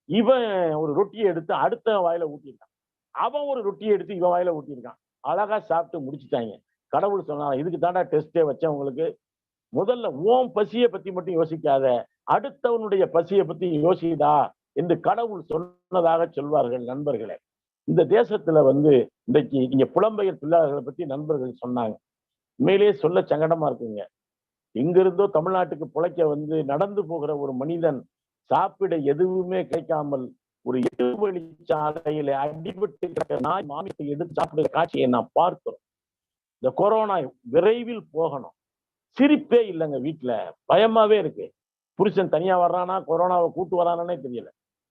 இவன் ஒரு ரொட்டியை எடுத்து அடுத்த வாயில ஊட்டியிருக்கான், அவன் ஒரு ரொட்டியை எடுத்து இவன் வாயில ஊட்டியிருக்கான். அழகா சாப்பிட்டு முடிச்சுட்டாங்க. கடவுள் சொன்னான், இதுக்கு தாண்டா டெஸ்டே வச்சேன் உங்களுக்கு, முதல்ல ஓம் பசியை பத்தி மட்டும் யோசிக்காத, அடுத்தவனுடைய பசியை பத்தி யோசிடா என்று கடவுள் சொன்னதாக சொல்வார்கள். நண்பர்களே, இந்த தேசத்துல வந்து இன்றைக்கு நீங்க புலம்பெயர் தொழிலாளர்களை பத்தி நண்பர்கள் சொன்னாங்க. உண்மையிலேயே சொல்ல சங்கடமா இருக்குங்க. எங்கிருந்தோ தமிழ்நாட்டுக்கு பிழைக்க வந்து நடந்து போகிற ஒரு மனிதன் சாப்பிட எதுவுமே கிடைக்காமல் ஒரு 8 வழிச்சாலையில அடிபட்டு கிடக்கிற நாய் மாமிசத்தை எடுத்து சாப்பிடுற காட்சியை நான் பார்க்கிறோம். இந்த கொரோனா விரைவில் போகணும். சிரிப்பே இல்லைங்க வீட்டுல, பயமாவே இருக்கு. புருஷன் தனியா வர்றானா, கொரோனாவை கூட்டு வரானே தெரியல,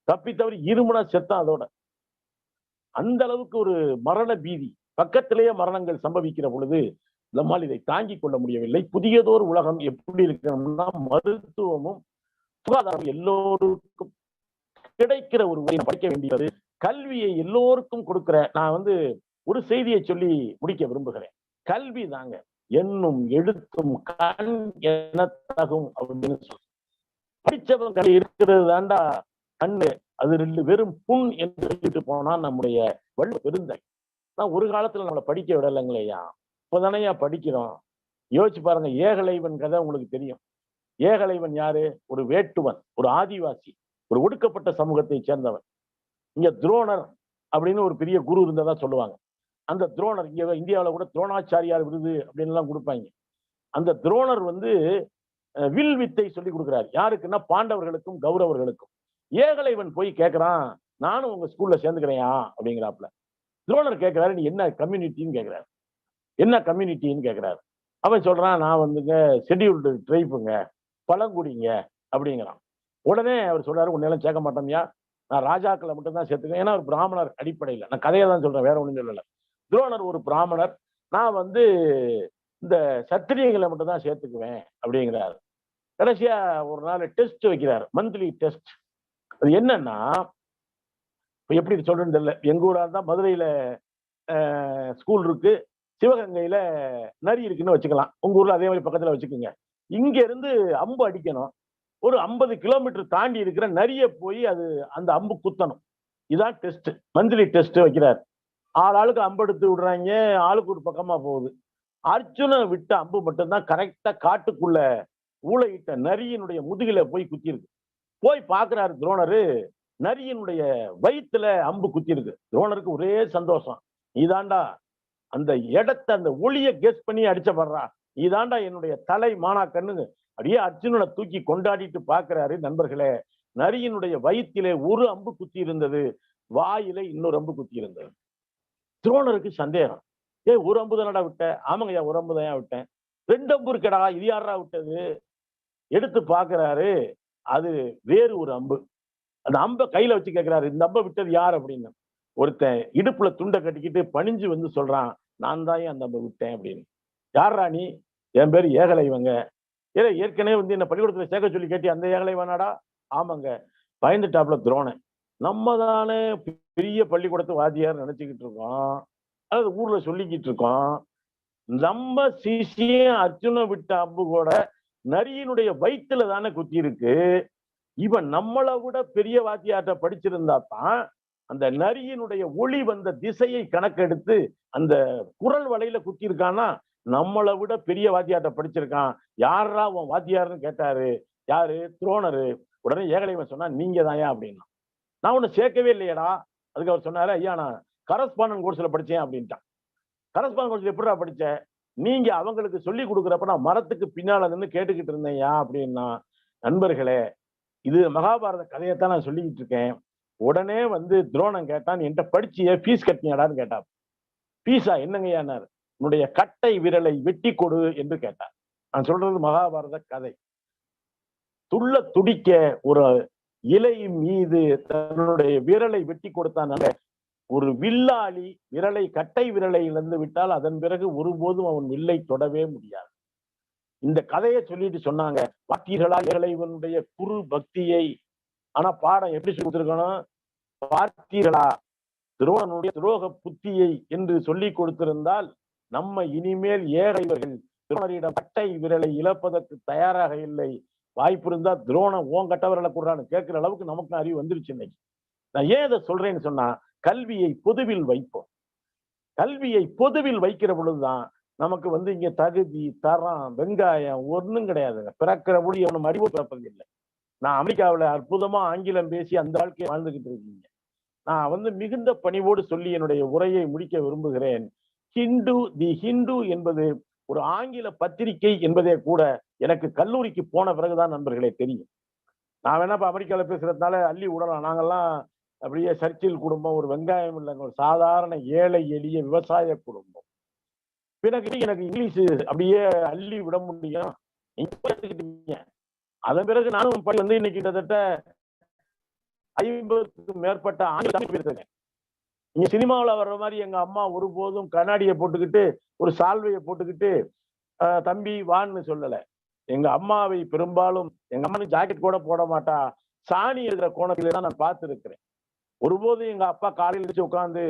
தப்பி தவறி இருமுனா செத்தான். அதோட அந்த அளவுக்கு ஒரு மரண பீதி, பக்கத்திலேயே மரணங்கள் சம்பவிக்கிற பொழுது நம்மால் இதை தாங்கிக் கொள்ள முடியவில்லை. புதியதோர் உலகம் எப்படி இருக்கணும்னா, மருத்துவமும் சுகாதாரம் எல்லோருக்கும் கிடைக்கிற ஒரு உரை படிக்க வேண்டியது, கல்வியை எல்லோருக்கும் கொடுக்கிற. நான் வந்து ஒரு செய்தியை சொல்லி முடிக்க விரும்புகிறேன். கல்வி தாங்க என்னும் எழுத்தும் கண் எனத்தகும் அப்படின்னு சொல்லி படிச்சவங்க இருக்கிறது தாண்டா கண்ணு, அது 2 வெறும் புண் என்று சொல்லிட்டு போனா நம்முடைய வள்ளுவ பெருந்தை. நான் ஒரு காலத்துல நம்மளை படிக்க விடலைங்களையா, இப்பதானையா படிக்கிறோம். யோசிச்சு பாருங்க, ஏகலைவன் கதை உங்களுக்கு தெரியும். ஏகலைவன் யாரு? ஒரு வேட்டுவன், ஒரு ஆதிவாசி, ஒரு ஒடுக்கப்பட்ட சமூகத்தை சேர்ந்தவன். இங்க துரோணர் அப்படின்னு ஒரு பெரிய குரு இருந்ததா சொல்லுவாங்க. அந்த துரோணர் இங்க இந்தியாவில் கூட துரோணாச்சாரியார் விருது அப்படின்னு எல்லாம் கொடுப்பாங்க. அந்த துரோணர் வந்து வில் வித்தை சொல்லி கொடுக்குறாரு. யாருக்குன்னா பாண்டவர்களுக்கும் கௌரவர்களுக்கும். ஏகலைவன் போய் கேட்கிறான், நானும் உங்க ஸ்கூல்ல சேர்ந்துக்கிறேயா அப்படிங்கிறாப்ல. துரோணர் கேட்கிறாரு, நீ என்ன கம்யூனிட்டின்னு கேட்கிறாரு. என்ன கம்யூனிட்டின்னு கேட்கிறாரு. அவன் சொல்றான், நான் வந்துங்க ஷெட்யூல்டு ட்ரைப்புங்க, பழங்குடிங்க அப்படிங்கிறான். உடனே அவர் சொல்றாரு, உன்னெல்லாம் சேர்க்க மாட்டோம்யா, நான் ராஜாக்களை மட்டும் தான் சேர்த்துக்கேன். ஏன்னா ஒரு பிராமணர் அடிப்படையில், நான் கதையை தான் சொல்றேன், வேற ஒண்ணும் சொல்லல. துரோணர் ஒரு பிராமணர், நான் வந்து இந்த சத்திரியங்களை மட்டும் தான் சேர்த்துக்குவேன் அப்படிங்கிறாரு. கடைசியா ஒரு நாள் டெஸ்ட் வைக்கிறாரு, மந்த்லி டெஸ்ட். அது என்னன்னா, இப்ப எப்படி சொல்றேன்னு தெரியல, எங்க ஊரா இருந்தா மதுரையில ஸ்கூல் இருக்கு, சிவகங்கையில நரி இருக்குன்னு வச்சுக்கலாம், உங்க ஊர்ல அதே மாதிரி பக்கத்துல வச்சுக்கோங்க. இங்க இருந்து அம்பு அடிக்கணும், ஒரு 50 கிலோமீட்டர் தாண்டி இருக்கிற நரிய போய் அது அந்த அம்பு குத்தணும். இதான் டெஸ்ட், மந்த்லி டெஸ்ட் வைக்கிறார். ஆளுக்கு அம்பு எடுத்து விடுறாங்க, ஆளுக்கு ஒரு பக்கமா போகுது. அர்ஜுனன் விட்ட அம்பு மட்டும்தான் கரெக்டா காட்டுக்குள்ள ஊளையிட்ட நரியினுடைய முதுகில போய் குத்தி இருக்கு. போய் பாக்குறாரு துரோணரு, நரியினுடைய வயிற்றுல அம்பு குத்தி இருக்கு. துரோணருக்கு ஒரே சந்தோஷம், இதாண்டா அந்த இடத்தை, அந்த ஒளிய கெஸ் பண்ணி அடிச்சப்படுறா, இதாண்டா என்னுடைய தலை மாணாக்கன்னு அப்படியே அர்ஜுனனை தூக்கி கொண்டாடிட்டு பாக்குறாரு. நண்பர்களே, நரியினுடைய வயிற்றிலே ஒரு அம்பு குத்தி இருந்தது, வாயில இன்னொரு அம்பு குத்தி இருந்தது. துரோணருக்கு சந்தேகம், ஒரு அம்பு தானடா விட்ட? ஆமாங்கய்யா, ஒரு அம்பு தான் விட்டேன். 2 அம்பு இருக்கடா, இது யாரா விட்டது? எடுத்து பாக்குறாரு, அது வேறு ஒரு அம்பு. அந்த அம்பை கையில வச்சு கேட்கிறாரு, இந்த அம்பை விட்டது யார் அப்படின்னு. ஒருத்தன் இடுப்புல துண்டை கட்டிக்கிட்டு பணிஞ்சு வந்து சொல்றான், நான் தான் அந்த அம்பை விட்டேன் அப்படின்னு. யாரா நீ? என் பேரு ஏகலைவங்க. ஏற்கனவே வந்து என்ன பள்ளிக்கூடத்துல சேர்க்க சொல்லி கேட்டி, அந்த ஏகலைவனாடா? ஆமாங்க. பயந்துட்டாப்ல துரோணன். நம்ம தானே பெரிய பள்ளிக்கூடத்து வாத்தியார் நினைச்சுக்கிட்டு இருக்கோம், அதாவது ஊர்ல சொல்லிக்கிட்டு இருக்கோம். நம்ம சிசியும் அர்ஜுன விட்ட அம்பு கூட நரியினுடைய வயிற்றுல தானே குத்தி இருக்கு. இவன் நம்மளை விட பெரிய வாத்தியார்ட்ட படிச்சிருந்தா தான் அந்த நரியினுடைய ஒளி வந்த திசையை கணக்கெடுத்து அந்த குரல் வலையில குத்தி இருக்கான்னா, நம்மளை விட பெரிய வாத்தியார்ட்ட படிச்சிருக்கான். யாரா உன் வாத்தியாருன்னு கேட்டாரு. யாரு? துரோணரு. உடனே ஏகலைவன் சொன்னா, நீங்க தாயா அப்படின்னா. நான் ஒண்ணு சேர்க்கவே இல்லையடா. அதுக்கு அவர் சொன்னாரு, ஐயா நான் கரஸ்பாண்டன்ட் கோர்ஸ்ல படிச்சேன் அப்படின்ட்டான். கரஸ்பாண்டன்ட் கோர்ஸ்ல எப்படிடா படிச்ச? நீங்க அவங்களுக்கு சொல்லி கொடுக்குறப்ப நான் மரத்துக்கு பின்னால நின்று கேட்டுக்கிட்டு இருந்தேன்யா அப்படின்னா. நண்பர்களே, இது மகாபாரத கதையத்தான் நான் சொல்லிக்கிட்டு இருக்கேன். உடனே வந்து துரோணன் கேட்டான், என்கிட்ட படிச்சிய ஃபீஸ் கட்டினியாடான்னு கேட்டான். ஃபீஸா? என்னங்கய்யானார். உன்னுடைய கட்டை விரலை வெட்டி கொடு என்று கேட்டார். நான் சொல்றது மகாபாரத கதை. துள்ள துடிக்க ஒரு இலை மீது தன்னுடைய விரலை வெட்டி கொடுத்தான். ஒரு வில்லாளி விரலை, கட்டை விரலை இழந்து விட்டால் அதன் பிறகு ஒருபோதும் அவன் வில்லை தொடவே முடியாது. இந்த கதையை சொல்லிட்டு சொன்னாங்க, பார்த்தீர்களா ஏகலைவனுடைய குரு பக்தியை? ஆனா பாடம் எப்படி சொல்லி கொடுத்திருக்கணும்? பார்த்தீர்களா துரோணனுடைய துரோக புத்தியை என்று சொல்லி கொடுத்திருந்தால் நம்ம இனிமேல் ஏழைவர்கள் துரோணரிடம் கட்டை விரலை இழப்பதற்கு தயாராக இல்லை. வாய்ப்பு இருந்தா துரோணம் ஓங்கட்ட விரலை கூடுறான்னு கேட்கிற அளவுக்கு நமக்கு அறிவு வந்துருச்சு இன்னைக்கு. நான் ஏன் இதை சொல்றேன்னு சொன்னா, கல்வியை பொதுவில் வைப்போம். கல்வியை பொதுவில் வைக்கிற பொழுதுதான் நமக்கு வந்து இங்க தகுதி, தரம், வெங்காயம் ஒன்றும் கிடையாதுங்க. பிறக்கிற பொழுது அவனும் அறிவு பிறப்பது இல்லை. நான் அமெரிக்காவில் அற்புதமா ஆங்கிலம் பேசி அந்த வாழ்க்கையை வாழ்ந்துகிட்டு இருக்கீங்க. நான் வந்து மிகுந்த பணிவோடு சொல்லி என்னுடைய உரையை முடிக்க விரும்புகிறேன். தி ஹிந்து என்பது ஒரு ஆங்கில பத்திரிகை என்பதே கூட எனக்கு கல்லூரிக்கு போன பிறகுதான் நண்பர்களே தெரியும். நான் வேணா இப்ப அமெரிக்காவில் பேசுறதுனால அள்ளி விடலாம். நாங்கெல்லாம் அப்படியே சர்ச்சில் குடும்பம், ஒரு வெங்காயம் இல்லைங்க, ஒரு சாதாரண ஏழை எளிய விவசாய குடும்பம். பிறகு எனக்கு இங்கிலீஷ் அப்படியே அள்ளி விட முடியும். நீங்க அதன் பிறகு நானும் வந்து இன்னைக்கு கிட்டத்தட்ட 50க்கும் மேற்பட்ட ஆங்கிலம் பேசுறேன். இங்க சினிமாவில் வர்ற மாதிரி எங்க அம்மா ஒருபோதும் கண்ணாடியை போட்டுக்கிட்டு ஒரு சால்வையை போட்டுக்கிட்டு தம்பி வான்னு சொல்லல. எங்க அம்மாவை பெரும்பாலும் எங்க அம்மாவுக்கு ஜாக்கெட் கூட போட மாட்டா, சாணி இருக்கிற கோணத்தில தான் நான் பார்த்துருக்கிறேன். ஒருபோதும் எங்க அப்பா காலையில் வச்சு உட்காந்து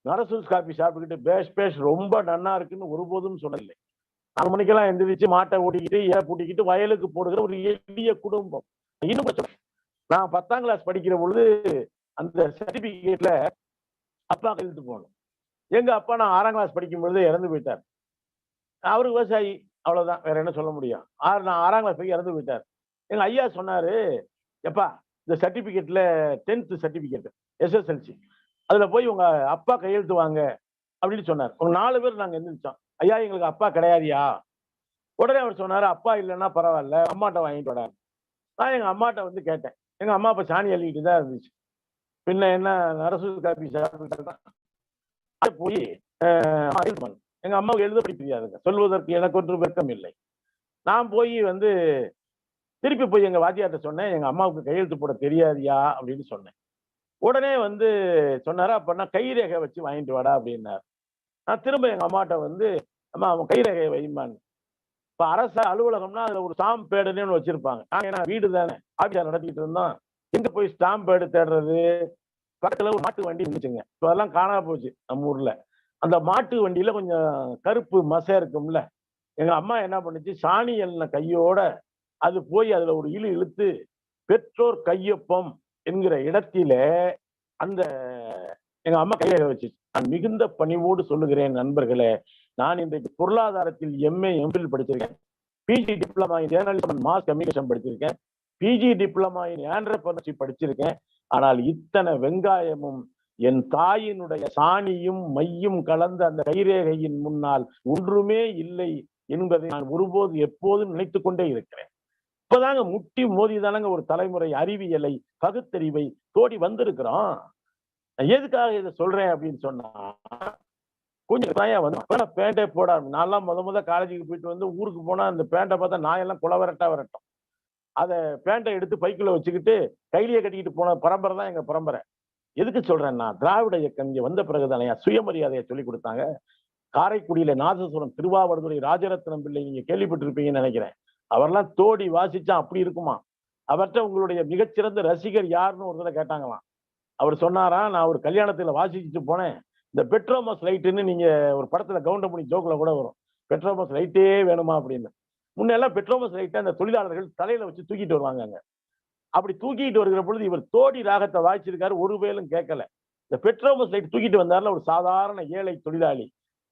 நரசூஸ் காபி சாப்பிட்டுக்கிட்டு பேஷ் ரொம்ப நன்னா இருக்குன்னு ஒருபோதும் சொல்லலை. 4 மணிக்கெல்லாம் எந்திரிச்சு மாட்டை ஓட்டிக்கிட்டு பூட்டிக்கிட்டு வயலுக்கு போடுகிற ஒரு எளிய குடும்பம். இன்னும் நான் 10ஆம் கிளாஸ் படிக்கிற பொழுது அந்த சர்டிபிகேட்ல அப்பா கையெழுத்து போகணும். எங்க அப்பா நான் 6ஆம் கிளாஸ் படிக்கும் பொழுது இறந்து போயிட்டார். அவரு விவசாயி, அவ்வளவுதான், வேற என்ன சொல்ல முடியும். நான் 6ஆம் கிளாஸ் போய் இறந்து போயிட்டார். எங்க ஐயா சொன்னாரு, எப்பா இந்த சர்டிபிகேட்ல 10th சர்டிபிகேட் SSLC அதுல போய் உங்க அப்பா கையெழுத்து வாங்க அப்படின்னு சொன்னார். ஒரு 4 பேர் நாங்க எந்திரிச்சோம். ஐயா எங்களுக்கு அப்பா கிடையாதியா? உடனே அவர் சொன்னாரு, அப்பா இல்லைன்னா பரவாயில்ல, அம்மாட்ட வாங்கிட்டு வர. நான் எங்க அம்மாட்ட வந்து கேட்டேன். எங்க அம்மா அப்ப சாணி அள்ளிட்டு தான் இருந்துச்சு. பின்ன என்ன அரசு காப்பி போய் எங்க அம்மாவுக்கு எழுத படி தெரியாதுங்க. சொல்வதற்கு எனக்கு ஒன்று வெட்கம் இல்லை. நான் போய் வந்து திருப்பி போய் எங்க வாத்தியார்ட்ட சொன்னேன், எங்க அம்மாவுக்கு கையெழுத்து போட தெரியாதியா அப்படின்னு சொன்னேன். உடனே வந்து சொன்னாரு, அப்பன்னா கைரேகை வச்சு வாங்கிட்டு வாடா அப்படின்னாரு. நான் திரும்ப எங்க அம்மாட்ட வந்து, அம்மா அவன் கைரேகையை வைமான்னு. இப்ப அரசு அலுவலகம்னா அதுல ஒரு ஸ்டாம்ப் பேடுன்னு வச்சிருப்பாங்க. நாங்க வீடு தானே ஆபீஸா நடத்திட்டு இருந்தோம். எங்க போய் ஸ்டாம்ப் பேடு தேடுறது? பக்கத்துல ஒரு மாட்டு வண்டி இருந்துச்சுங்க. இப்ப அதெல்லாம் காணாம போச்சு நம்ம ஊர்ல. அந்த மாட்டு வண்டியில கொஞ்சம் கருப்பு மசை இருக்கும்ல. எங்க அம்மா என்ன பண்ணுச்சு, சாணி எல்ல கையோட அது போய் அதுல ஒரு இழுத்து பெற்றோர் கையொப்பம் என்கிற இடத்தில அந்த எங்க அம்மா கைரேகை வச்சு. நான் மிகுந்த பணிவோடு சொல்லுகிறேன் நண்பர்களே, நான் இன்றைக்கு பொருளாதாரத்தில் எம்ஏ எம்பில் படிச்சிருக்கேன். PG diploma in journalism and mass communication படிச்சிருக்கேன். பிஜி டிப்ளமா இன் ஆண்டர்பிரனர்ஷிப் படிச்சிருக்கேன். ஆனால் இத்தனை வெங்காயமும் என் தாயினுடைய சாணியும் மையும் கலந்த அந்த கைரேகையின் முன்னால் ஒன்றுமே இல்லை என்பதை நான் ஒருபோது எப்போதும் நினைத்துக் கொண்டே இருக்கிறேன். இப்பதாங்க முட்டி மோதிதானங்க ஒரு தலைமுறை அறிவியலை பகுத்தறிவை தோடி வந்திருக்கிறோம். எதுக்காக இதை சொல்றேன் அப்படின்னு சொன்னா, கொஞ்சம் பையன் வந்து பேண்டே போட. நான்லாம் முத காலேஜுக்கு போயிட்டு வந்து ஊருக்கு போனா அந்த பேண்டை பார்த்தா நாயெல்லாம் குளவரட்டா வரட்டும். அதை பேண்டை எடுத்து பைக்குள்ள வச்சுக்கிட்டு கையிலேயே கட்டிக்கிட்டு போன பரம்பரை தான் எங்க பரம்பரை. எதுக்கு சொல்றேன்னா, திராவிட இயக்கம் இங்க வந்த பிறகுதானையா சுயமரியாதையை சொல்லி கொடுத்தாங்க. காரைக்குடியில நாதசுரம் திருவாவடுதுறை ராஜரத்னம் பிள்ளை நீங்க கேள்விப்பட்டிருப்பீங்கன்னு நினைக்கிறேன். அவரெல்லாம் தோடி வாசிச்சா அப்படி இருக்குமா. அவர்கிட்ட உங்களுடைய மிகச்சிறந்த ரசிகர் யாருன்னு ஒரு தடவை கேட்டாங்களாம். அவர் சொன்னாராம், நான் ஒரு கல்யாணத்துல வாசிச்சுட்டு போனேன். இந்த பெட்ரோமஸ் லைட்டுன்னு நீங்க ஒரு படத்துல கவுண்டமணி ஜோக்ல கூட வரும், பெட்ரோமஸ் லைட்டே வேணுமா அப்படின்னு. முன்னெல்லாம் பெட்ரோமஸ் லைட்டை அந்த தொழிலாளர்கள் தலையில வச்சு தூக்கிட்டு வருவாங்க. அப்படி தூக்கிட்டு வருகிற பொழுது இவர் தோடி ராகத்தை வாய்ச்சிருக்காரு, ஒரு வேலும் கேட்கல. இந்த பெட்ரோமஸ் லைட் தூக்கிட்டு வந்தாருல ஒரு சாதாரண ஏழை தொழிலாளி.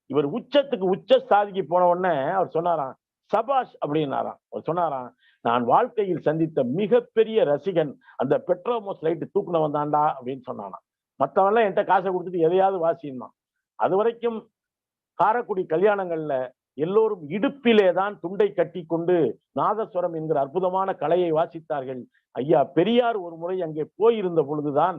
இவர் உச்சத்துக்கு உச்ச சாதிக்கு போன உடனே அவர் சொன்னாராம், சபாஷ் அப்படின்னாராம். அவர் சொன்னாராம், நான் வாழ்க்கையில் சந்தித்த மிகப்பெரிய ரசிகன் அந்த பெட்ரோமஸ் லைட் தூக்குன வந்தாண்டா அப்படின்னு சொன்னானா. மற்றவெல்லாம் என்கிட்ட காசை கொடுத்துட்டு எதையாவது வாசினான். அது வரைக்கும் காரைக்குடி கல்யாணங்கள்ல எல்லோரும் இடுப்பிலே தான் துண்டை கட்டி கொண்டு நாதஸ்வரம் என்கிற அற்புதமான கலையை வாசித்தார்கள். ஐயா பெரியார் ஒரு முறை அங்கே போயிருந்த பொழுதுதான்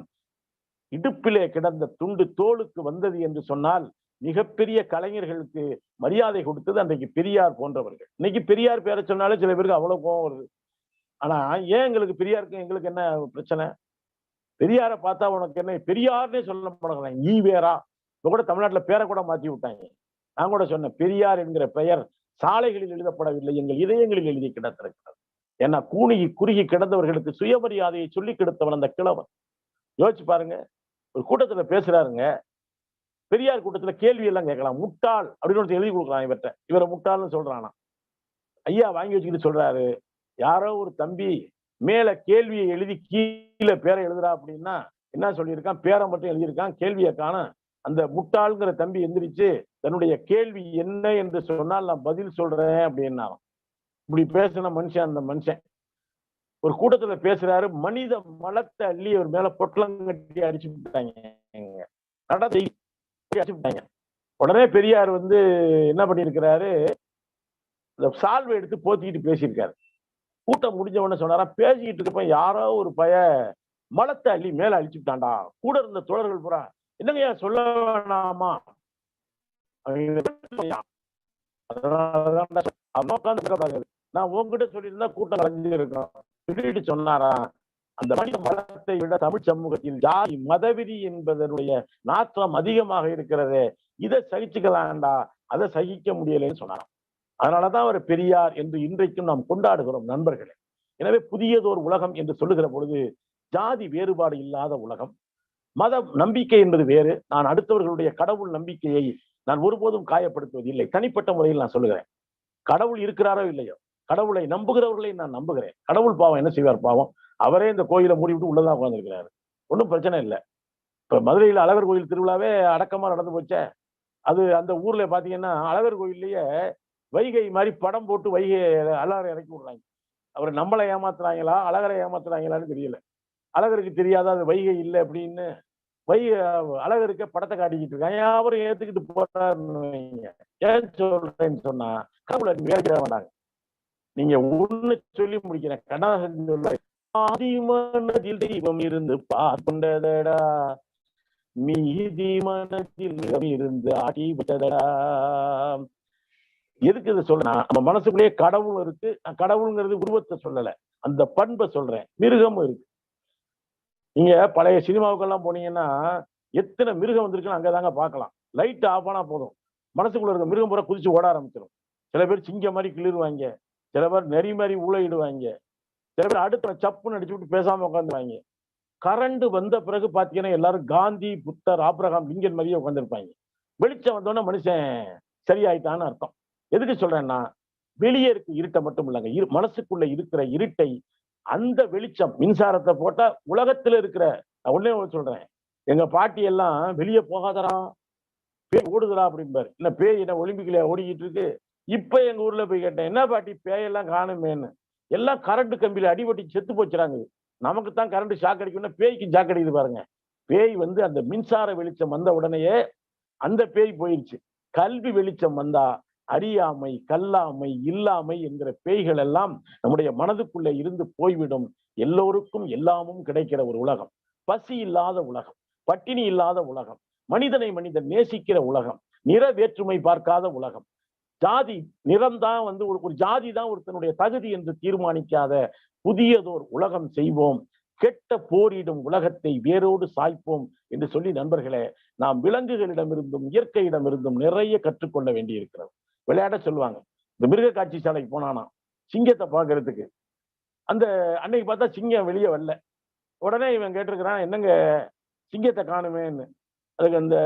இடுப்பிலே கிடந்த துண்டு தோளுக்கு வந்தது என்று சொன்னால் மிகப்பெரிய கலைஞர்களுக்கு மரியாதை கொடுத்தது அன்றைக்கு பெரியார் போன்றவர்கள். இன்னைக்கு பெரியார் பேரை சொன்னாலே சில பேருக்கு அவ்வளவு கோபம் வருது. ஆனா ஏன் எங்களுக்கு பெரியாருக்கு எங்களுக்கு என்ன பிரச்சனை? பெரியாரை பார்த்தா உனக்கு என்ன பெரியார்னே சொல்ல மாட்டாங்க, ஈ வேறா. இப்ப கூட தமிழ்நாட்டுல பேரை கூட மாத்தி விட்டாங்க. நான் கூட சொன்னேன், பெரியார் என்கிற பெயர் சாலைகளில் எழுதப்படவில்லை, எங்கள் இதயங்களில் எழுதி கிடத்திருக்கிறது. ஏன்னா குறுகி கிடந்தவர்களுக்கு சுயமரியாதையை சொல்லி கெடுத்தவன் அந்த கிழவன். யோசிச்சு பாருங்க, ஒரு கூட்டத்துல பேசுறாருங்க, பெரியார் கூட்டத்துல கேள்வி எல்லாம் கேட்கலாம். முட்டாள் அப்படின்னு எழுதி கொடுக்குறான் இவர்கிட்ட, இவரை முட்டாள்னு சொல்றானா. ஐயா வாங்கி வச்சுக்கிட்டு சொல்றாரு, யாரோ ஒரு தம்பி மேல கேள்வியை எழுதி கீழே பேரை எழுதுறா அப்படின்னா என்ன சொல்லியிருக்கான், பேரை மட்டும் எழுதியிருக்கான், கேள்வியை காண. அந்த முட்டாள்ங்கிற தம்பி எந்திரிச்சு தன்னுடைய கேள்வி என்ன என்று சொன்னால் நான் பதில் சொல்றேன் அப்படின்னா. இப்படி பேசின மனுஷன் அந்த மனுஷன். ஒரு கூட்டத்துல பேசுறாரு, மனித மலத்தை அள்ளி அவர் மேல பொட்டலங்கட்டி அடிச்சு விட்டாங்க. அடிச்சு விட்டாங்க. உடனே பெரியார் வந்து என்ன பண்ணிருக்கிறாரு, இந்த சால்வை எடுத்து போத்திக்கிட்டு பேசியிருக்காரு. கூட்டம் முடிஞ்ச உடனே சொன்னாரா, பேசிக்கிட்டு இருக்கப்ப யாரோ ஒரு பய மலத்தை அள்ளி மேல அழிச்சு விட்டான்டா. கூட இருந்த தோழர்கள் பூரா, என்னங்கய்யா சொல்ல வேணாமா, நான் உங்ககிட்ட சொல்லியிருந்தா கூட்டம் கலைஞ்சிருக்கோம் சொல்லிட்டு சொன்னாரா. அந்த மனித மலத்தை விட தமிழ் சமூகத்தில் ஜாதி மதவெறி என்பதனுடைய நாற்றம் அதிகமாக இருக்கிறது, இதை சகிச்சுக்கலாம்டா, அதை சகிக்க முடியலைன்னு சொன்னாராம். அதனாலதான் அவர் பெரியார் என்று இன்றைக்கும் நாம் கொண்டாடுகிறோம் நண்பர்களே. எனவே புதியதோர் உலகம் என்று சொல்லுகிற பொழுது ஜாதி வேறுபாடு இல்லாத உலகம், மத நம்பிக்கை என்பது வேறு. நான் அடுத்தவர்களுடைய கடவுள் நம்பிக்கையை நான் ஒருபோதும் காயப்படுத்துவதில்லை. தனிப்பட்ட முறையில் நான் சொல்லுகிறேன், கடவுள் இருக்கிறாரோ இல்லையோ, கடவுளை நம்புகிறவர்களை நான் நம்புகிறேன். கடவுள் பாவம் என்ன செய்வார் பாவம், அவரே இந்த கோயிலை மூடிவிட்டு உள்ளதான் உட்கார்ந்துருக்கிறாரு, ஒன்றும் பிரச்சனை இல்லை. இப்ப மதுரையில் அழகர் கோயில் திருவிழாவே அடக்கமா நடந்து போச்சே. அது அந்த ஊர்ல பாத்தீங்கன்னா அழகர் கோயிலேயே வைகை மாதிரி படம் போட்டு வைகை அழகரை இறக்கி விடுறாங்க. அவர் நம்மளை ஏமாத்துறாங்களா அழகரை ஏமாத்துறாங்களான்னு தெரியல. அழகருக்கு தெரியாத அது வைகை இல்லை அப்படின்னு வைகை அழகருக்க படத்தை காட்டிக்கிட்டு இருக்காங்க. அவரும் ஏத்துக்கிட்டு போறாருன்னு. ஏன் சொல்றேன்னு சொன்னா கடவுளை வேற மாட்டாங்க. நீங்க ஒண்ணு சொல்லி முடிக்கிறேன். கண்ணதாசன் சொல்றாரு, ஆதி மனதில் தெய்வம் இருந்து பார்க்கொண்டதடா, மீதி மனதில் இருந்து ஆடி விட்டதடா. எதுக்கு இதை சொல்றேன்? நம்ம மனசுக்குள்ளேயே கடவுள் இருக்கு. கடவுளுங்கிறது உருவத்தை சொல்லல, அந்த பண்பை சொல்றேன். மிருகமும் இருக்கு. நீங்க பழைய சினிமாவுக்கெல்லாம் போனீங்கன்னா எத்தனை மிருகம் வந்திருக்குன்னு அங்கதாங்க பார்க்கலாம். லைட் ஆஃப் ஆனா போதும், மனசுக்குள்ள இருக்க மிருகம் பூரா குதிச்சு ஓட ஆரம்பிச்சிடும். சில பேர் சிங்க மாதிரி கிளிருவாங்க, சில பேர் நெறி மாதிரி ஊழையிடுவாங்க, சில பேர் அடுத்த சப்புன்னு அடிச்சு விட்டு பேசாம உட்காந்துருவாங்க. கரண்ட் வந்த பிறகு பாத்தீங்கன்னா எல்லாரும் காந்தி, புத்தர், ஆப்ரஹாம் லிங்கன் மாதிரியே உட்காந்துருப்பாங்க. வெளிச்சம் வந்தோடனே மனுஷன் சரியாயிட்டான்னு அர்த்தம். எதுக்கு சொல்றேன்னா, வெளியே இருக்கு இருட்டை மட்டும் இல்லைங்க, மனசுக்குள்ள இருக்கிற இருட்டை அந்த வெளிச்சம் மின்சாரத்தை போட்டா உலகத்துல இருக்கிற, நான் ஒண்ணே சொல்றேன், எங்க பாட்டி எல்லாம் வெளியே போகாதரா, பேய் ஓடுதுரா அப்படிம்பாரு. என்ன பேய் என்ன ஒலிம்பிக்ல ஓடிக்கிட்டு இருக்கு? இப்ப எங்க ஊர்ல போய் கேட்டேன், என்ன பாட்டி பேயெல்லாம் காணுமேன்னு. எல்லாம் கரண்ட் கம்பியில அடிபட்டு செத்து போச்சுறாங்க. நமக்கு தான் கரண்ட் ஷாக் அடிக்கும்னா பேய்க்கு ஷாக் அடிக்குது பாருங்க. பேய் வந்து அந்த மின்சார வெளிச்சம் வந்த உடனேயே அந்த பேய் போயிடுச்சு. கல்வி வெளிச்சம் வந்தா அறியாமை, கல்லாமை, இல்லாமை என்கிற பேய்கள் எல்லாம் நம்முடைய மனதுக்குள்ள இருந்து போய்விடும். எல்லோருக்கும் எல்லாமும் கிடைக்கிற ஒரு உலகம், பசி இல்லாத உலகம், பட்டினி இல்லாத உலகம், மனிதனை மனிதன் நேசிக்கிற உலகம், நிற வேற்றுமை பார்க்காத உலகம், ஜாதி நிறம் தான் வந்து ஒரு ஜாதி தான் ஒருத்தனுடைய தகுதி என்று தீர்மானிக்காத புதியதோர் உலகம் செய்வோம். கெட்ட போரிடும் உலகத்தை வேரோடு சாய்ப்போம் என்று சொல்லி, நண்பர்களே, நாம் விலங்குகளிடமிருந்தும் இயற்கையிடமிருந்தும் நிறைய கற்றுக்கொள்ள வேண்டி இருக்கிறது. விளையாட சொல்லுவாங்க, இந்த மிருக காட்சி சாலைக்கு போனானா சிங்கத்தை பார்க்கறதுக்கு, அந்த அன்னைக்கு பார்த்தா சிங்கம் வெளியே வரல. உடனே இவன் கேட்டிருக்கிறான், என்னங்க சிங்கத்தை காணுமேன்னு. அதுக்கு அந்த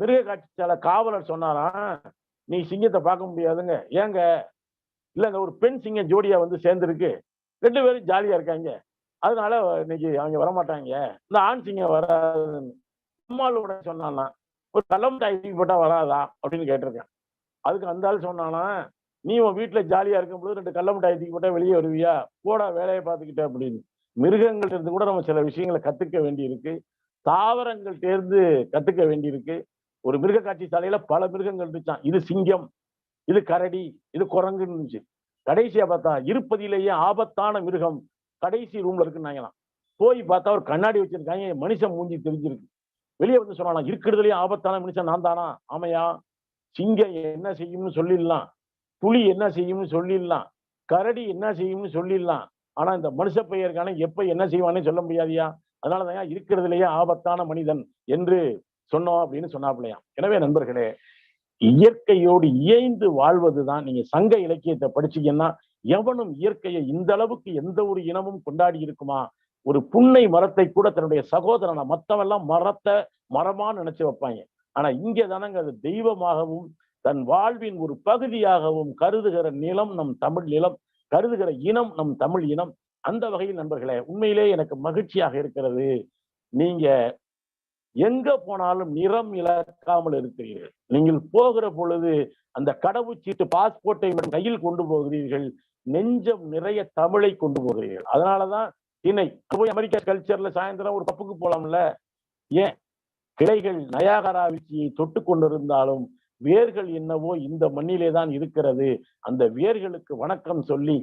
மிருக காட்சி சாலை காவலர் சொன்னாராம், நீ சிங்கத்தை பார்க்க முடியாதுங்க. ஏங்க? இல்லைங்க, ஒரு பெண் சிங்கம் ஜோடியா வந்து சேர்ந்துருக்கு, 2 பேரும் ஜாலியா இருக்காங்க, அதனால இன்னைக்கு அவங்க வரமாட்டாங்க, இந்த ஆண் சிங்கம் வராதுன்னு. அம்மாவோட சொன்னானா, ஒரு கள்ளமிட்டாய் தூக்கி போட்டா வராதா அப்படின்னு கேட்டிருக்கேன். அதுக்கு அந்த ஆள் சொன்னானா, நீ உன் வீட்டுல ஜாலியா இருக்கும் போது 2 கள்ளமிட்டாய் தூக்கி போட்டா வெளியே வருவியா, போடா வேலையை பார்த்துக்கிட்ட அப்படின்னு. மிருகங்கள் இருந்து கூட நம்ம சில விஷயங்களை கத்துக்க வேண்டி இருக்கு, தாவரங்கள் தேர்ந்து கத்துக்க வேண்டி இருக்கு. ஒரு மிருக காட்சி சாலையில பல மிருகங்கள் இருந்துச்சான். இது சிங்கம், இது கரடி, இது குரங்குன்னு இருந்துச்சு. கடைசியா பார்த்தா இருப்பதிலேயே ஆபத்தான மிருகம் கடைசி ரூம்ல இருக்குன்னாங்களாம். போய் பார்த்தா ஒரு கண்ணாடி வச்சிருக்காங்க, மனுஷன் மூஞ்சி தெரிஞ்சிருக்கு. வெளியே வந்து சொன்னாலாம், இருக்கிறதுலயே ஆபத்தான மனுஷன் நான் தானா? ஆமையா, சிங்கம் என்ன செய்யும்னு சொல்லிடலாம், புலி என்ன செய்யும்னு சொல்லிடலாம், கரடி என்ன செய்யும்னு சொல்லிடலாம், ஆனா இந்த மனுஷ பெயருக்கான எப்ப என்ன செய்வானே சொல்ல முடியாதியா. அதனாலதான் இருக்கிறதுலேயே ஆபத்தான மனிதன் என்று சொன்னோம் அப்படின்னு சொன்னாப்பிள்ளையா. எனவே நண்பர்களே, இயற்கையோடு இயைந்து வாழ்வதுதான். நீங்க சங்க இலக்கியத்தை படிச்சீங்கன்னா, எவனும் இயற்கையை இந்த அளவுக்கு எந்த ஒரு இனமும் கொண்டாடி இருக்குமா? ஒரு புன்னை மரத்தை கூட தன்னுடைய சகோதரனை, மத்தவெல்லாம் மரத்தை மரமா நினைச்சு வைப்பாங்க. ஆனா இங்கே தானங்க அது தெய்வமாகவும் தன் வாழ்வின் ஒரு பகுதியாகவும் கருதுகிற நிலம் நம் தமிழ் நிலம், கருதுகிற இனம் நம் தமிழ் இனம். அந்த வகையில் நண்பர்களே, உண்மையிலே எனக்கு மகிழ்ச்சியாக இருக்கிறது. நீங்க எங்க போனாலும் நிறம் இழக்காமல் இருக்கிறீர்கள். நீங்கள் போகிற பொழுது அந்த கடவுச்சீட்டு பாஸ்போர்ட்டை கையில் கொண்டு போகிறீர்கள், நெஞ்சம் நிறைய தமிழை கொண்டு போகிறீர்கள். அதனாலதான் திணை போய் அமெரிக்கா கல்ச்சர்ல சாயந்தரம் ஒரு பப்புக்கு போலாம்ல. ஏன்? கிளைகள் நயாகரா வீழ்ச்சியை தொட்டு கொண்டிருந்தாலும் வேர்கள் என்னவோ இந்த மண்ணிலே தான் இருக்கிறது. அந்த வேர்களுக்கு வணக்கம் சொல்லி,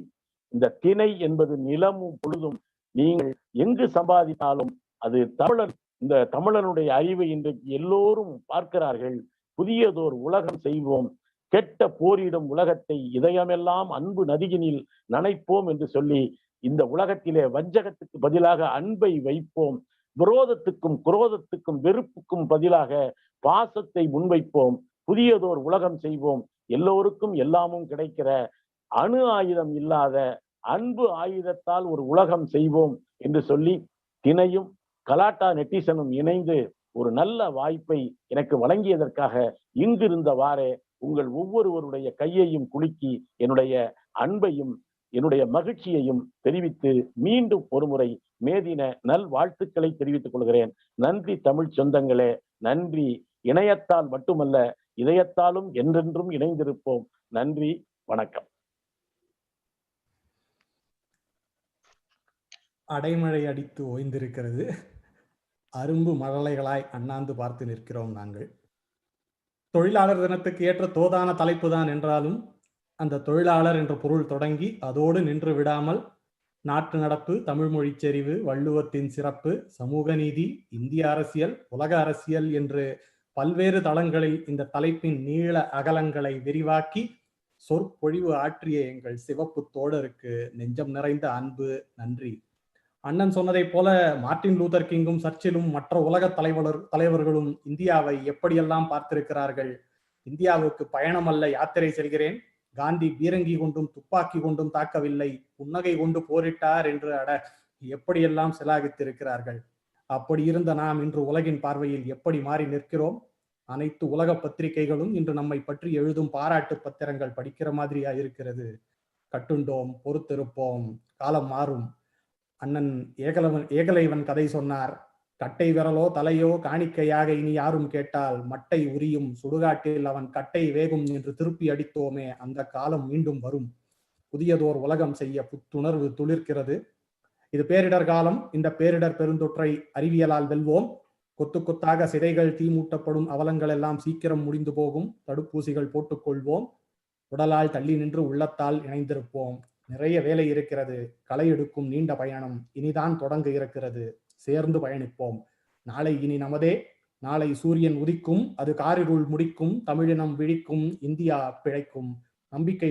இந்த திணை என்பது நிலமும் பொழுதும் நீங்கள் எங்கு சம்பாதித்தாலும் அது தமிழர், இந்த தமிழனுடைய அறிவை இன்றைக்கு எல்லோரும் பார்க்கிறார்கள். புதியதோர் உலகம் செய்வோம், கெட்ட போரிடும் உலகத்தை இதயமெல்லாம் அன்பு நதியினில் நனைப்போம் என்று சொல்லி, இந்த உலகத்திலே வஞ்சகத்துக்கு பதிலாக அன்பை வைப்போம், விரோதத்துக்கும் குரோதத்துக்கும் வெறுப்புக்கும் பதிலாக பாசத்தை முன்வைப்போம், புதியதோர் உலகம் செய்வோம், எல்லோருக்கும் எல்லாமும் கிடைக்கிற அணு ஆயுதம் இல்லாத அன்பு ஆயுதத்தால் ஒரு உலகம் செய்வோம் என்று சொல்லி, திணையும் கலாட்டா நெட்டிசனும் இணைந்து ஒரு நல்ல வாய்ப்பை எனக்கு வழங்கியதற்காக இங்கிருந்தவாறே உங்கள் ஒவ்வொருவருடைய கையையும் குலுக்கி என்னுடைய அன்பையும் என்னுடைய மகிழ்ச்சியையும் தெரிவித்து மீண்டும் ஒருமுறை மேதின நல் வாழ்த்துக்களை தெரிவித்துக் கொள்கிறேன். நன்றி தமிழ் சொந்தங்களே, நன்றி. இணையத்தால் மட்டுமல்ல, இதயத்தாலும் என்றென்றும் இணைந்திருப்போம். நன்றி, வணக்கம். அடைமழை அடித்து ஓய்ந்திருக்கிறது, அரும்பு மழலைகளாய் அண்ணாந்து பார்த்து நிற்கிறோம் நாங்கள். தொழிலாளர் தினத்துக்கு ஏற்ற தோதான தலைப்பு தான் என்றாலும் அந்த தொழிலாளர் என்ற பொருள் தொடங்கி அதோடு நின்று விடாமல் நாட்டு நடப்பு, தமிழ் மொழி செறிவு, வள்ளுவத்தின் சிறப்பு, சமூக நீதி, இந்திய அரசியல், உலக அரசியல் என்று பல்வேறு தளங்களில் இந்த தலைப்பின் நீள அகலங்களை விரிவாக்கி சொற்பொழிவு ஆற்றிய எங்கள் சிவப்பு தோழருக்கு நெஞ்சம் நிறைந்த அன்பு, நன்றி. அண்ணன் சொன்னதைப் போல மார்ட்டின் லூதர் கிங்கும் சர்ச்சிலும் மற்ற உலக தலைவர்களும் இந்தியாவை எப்படியெல்லாம் பார்த்திருக்கிறார்கள். இந்தியாவுக்கு பயணம் அல்ல, யாத்திரை செல்கிறேன். காந்தி பீரங்கி கொண்டும் துப்பாக்கி கொண்டும் தாக்கவில்லை, புன்னகை கொண்டு போரிட்டார் என்று எப்படியெல்லாம் சிலாகித்திருக்கிறார்கள். அப்படி இருந்த நாம் இன்று உலகின் பார்வையில் எப்படி மாறி நிற்கிறோம்? அனைத்து உலக பத்திரிகைகளும் இன்று நம்மை பற்றி எழுதும் பாராட்டு பத்திரங்கள் படிக்கிற மாதிரியா இருக்கிறது. கட்டுண்டோம், பொறுத்திருப்போம், காலம் மாறும். அண்ணன் ஏகலைவன் கதை சொன்னார். கட்டை விரலோ தலையோ காணிக்கையாக இனி யாரும் கேட்டால் மட்டை உரியும், சுடுகாட்டில் அவன் கட்டை வேகும் என்று திருப்பி அடித்தோமே, அந்த காலம் மீண்டும் வரும். புதியதோர் உலகம் செய்ய புத்துணர்வு துளிர்க்கிறது. இது பேரிடர் காலம். இந்த பேரிடர் பெருந்தொற்றை அறிவியலால் வெல்வோம். கொத்து கொத்தாக சிதைகள் தீமூட்டப்படும் அவலங்கள் எல்லாம் சீக்கிரம் முடிந்து போகும். தடுப்பூசிகள் போட்டுக்கொள்வோம். உடலால் தள்ளி நின்று உள்ளத்தால் இணைந்திருப்போம். நிறைய வேலை இருக்கிறது. களை எடுக்கும் நீண்ட பயணம் இனிதான் தொடங்க இருக்கிறது. சேர்ந்து பயணிப்போம். நாளை இனி நமதே. நாளை சூரியன் உதிக்கும், அது காரிருள் முடிக்கும், தமிழினம் விழிக்கும், இந்தியா பிழைக்கும். நம்பிக்கை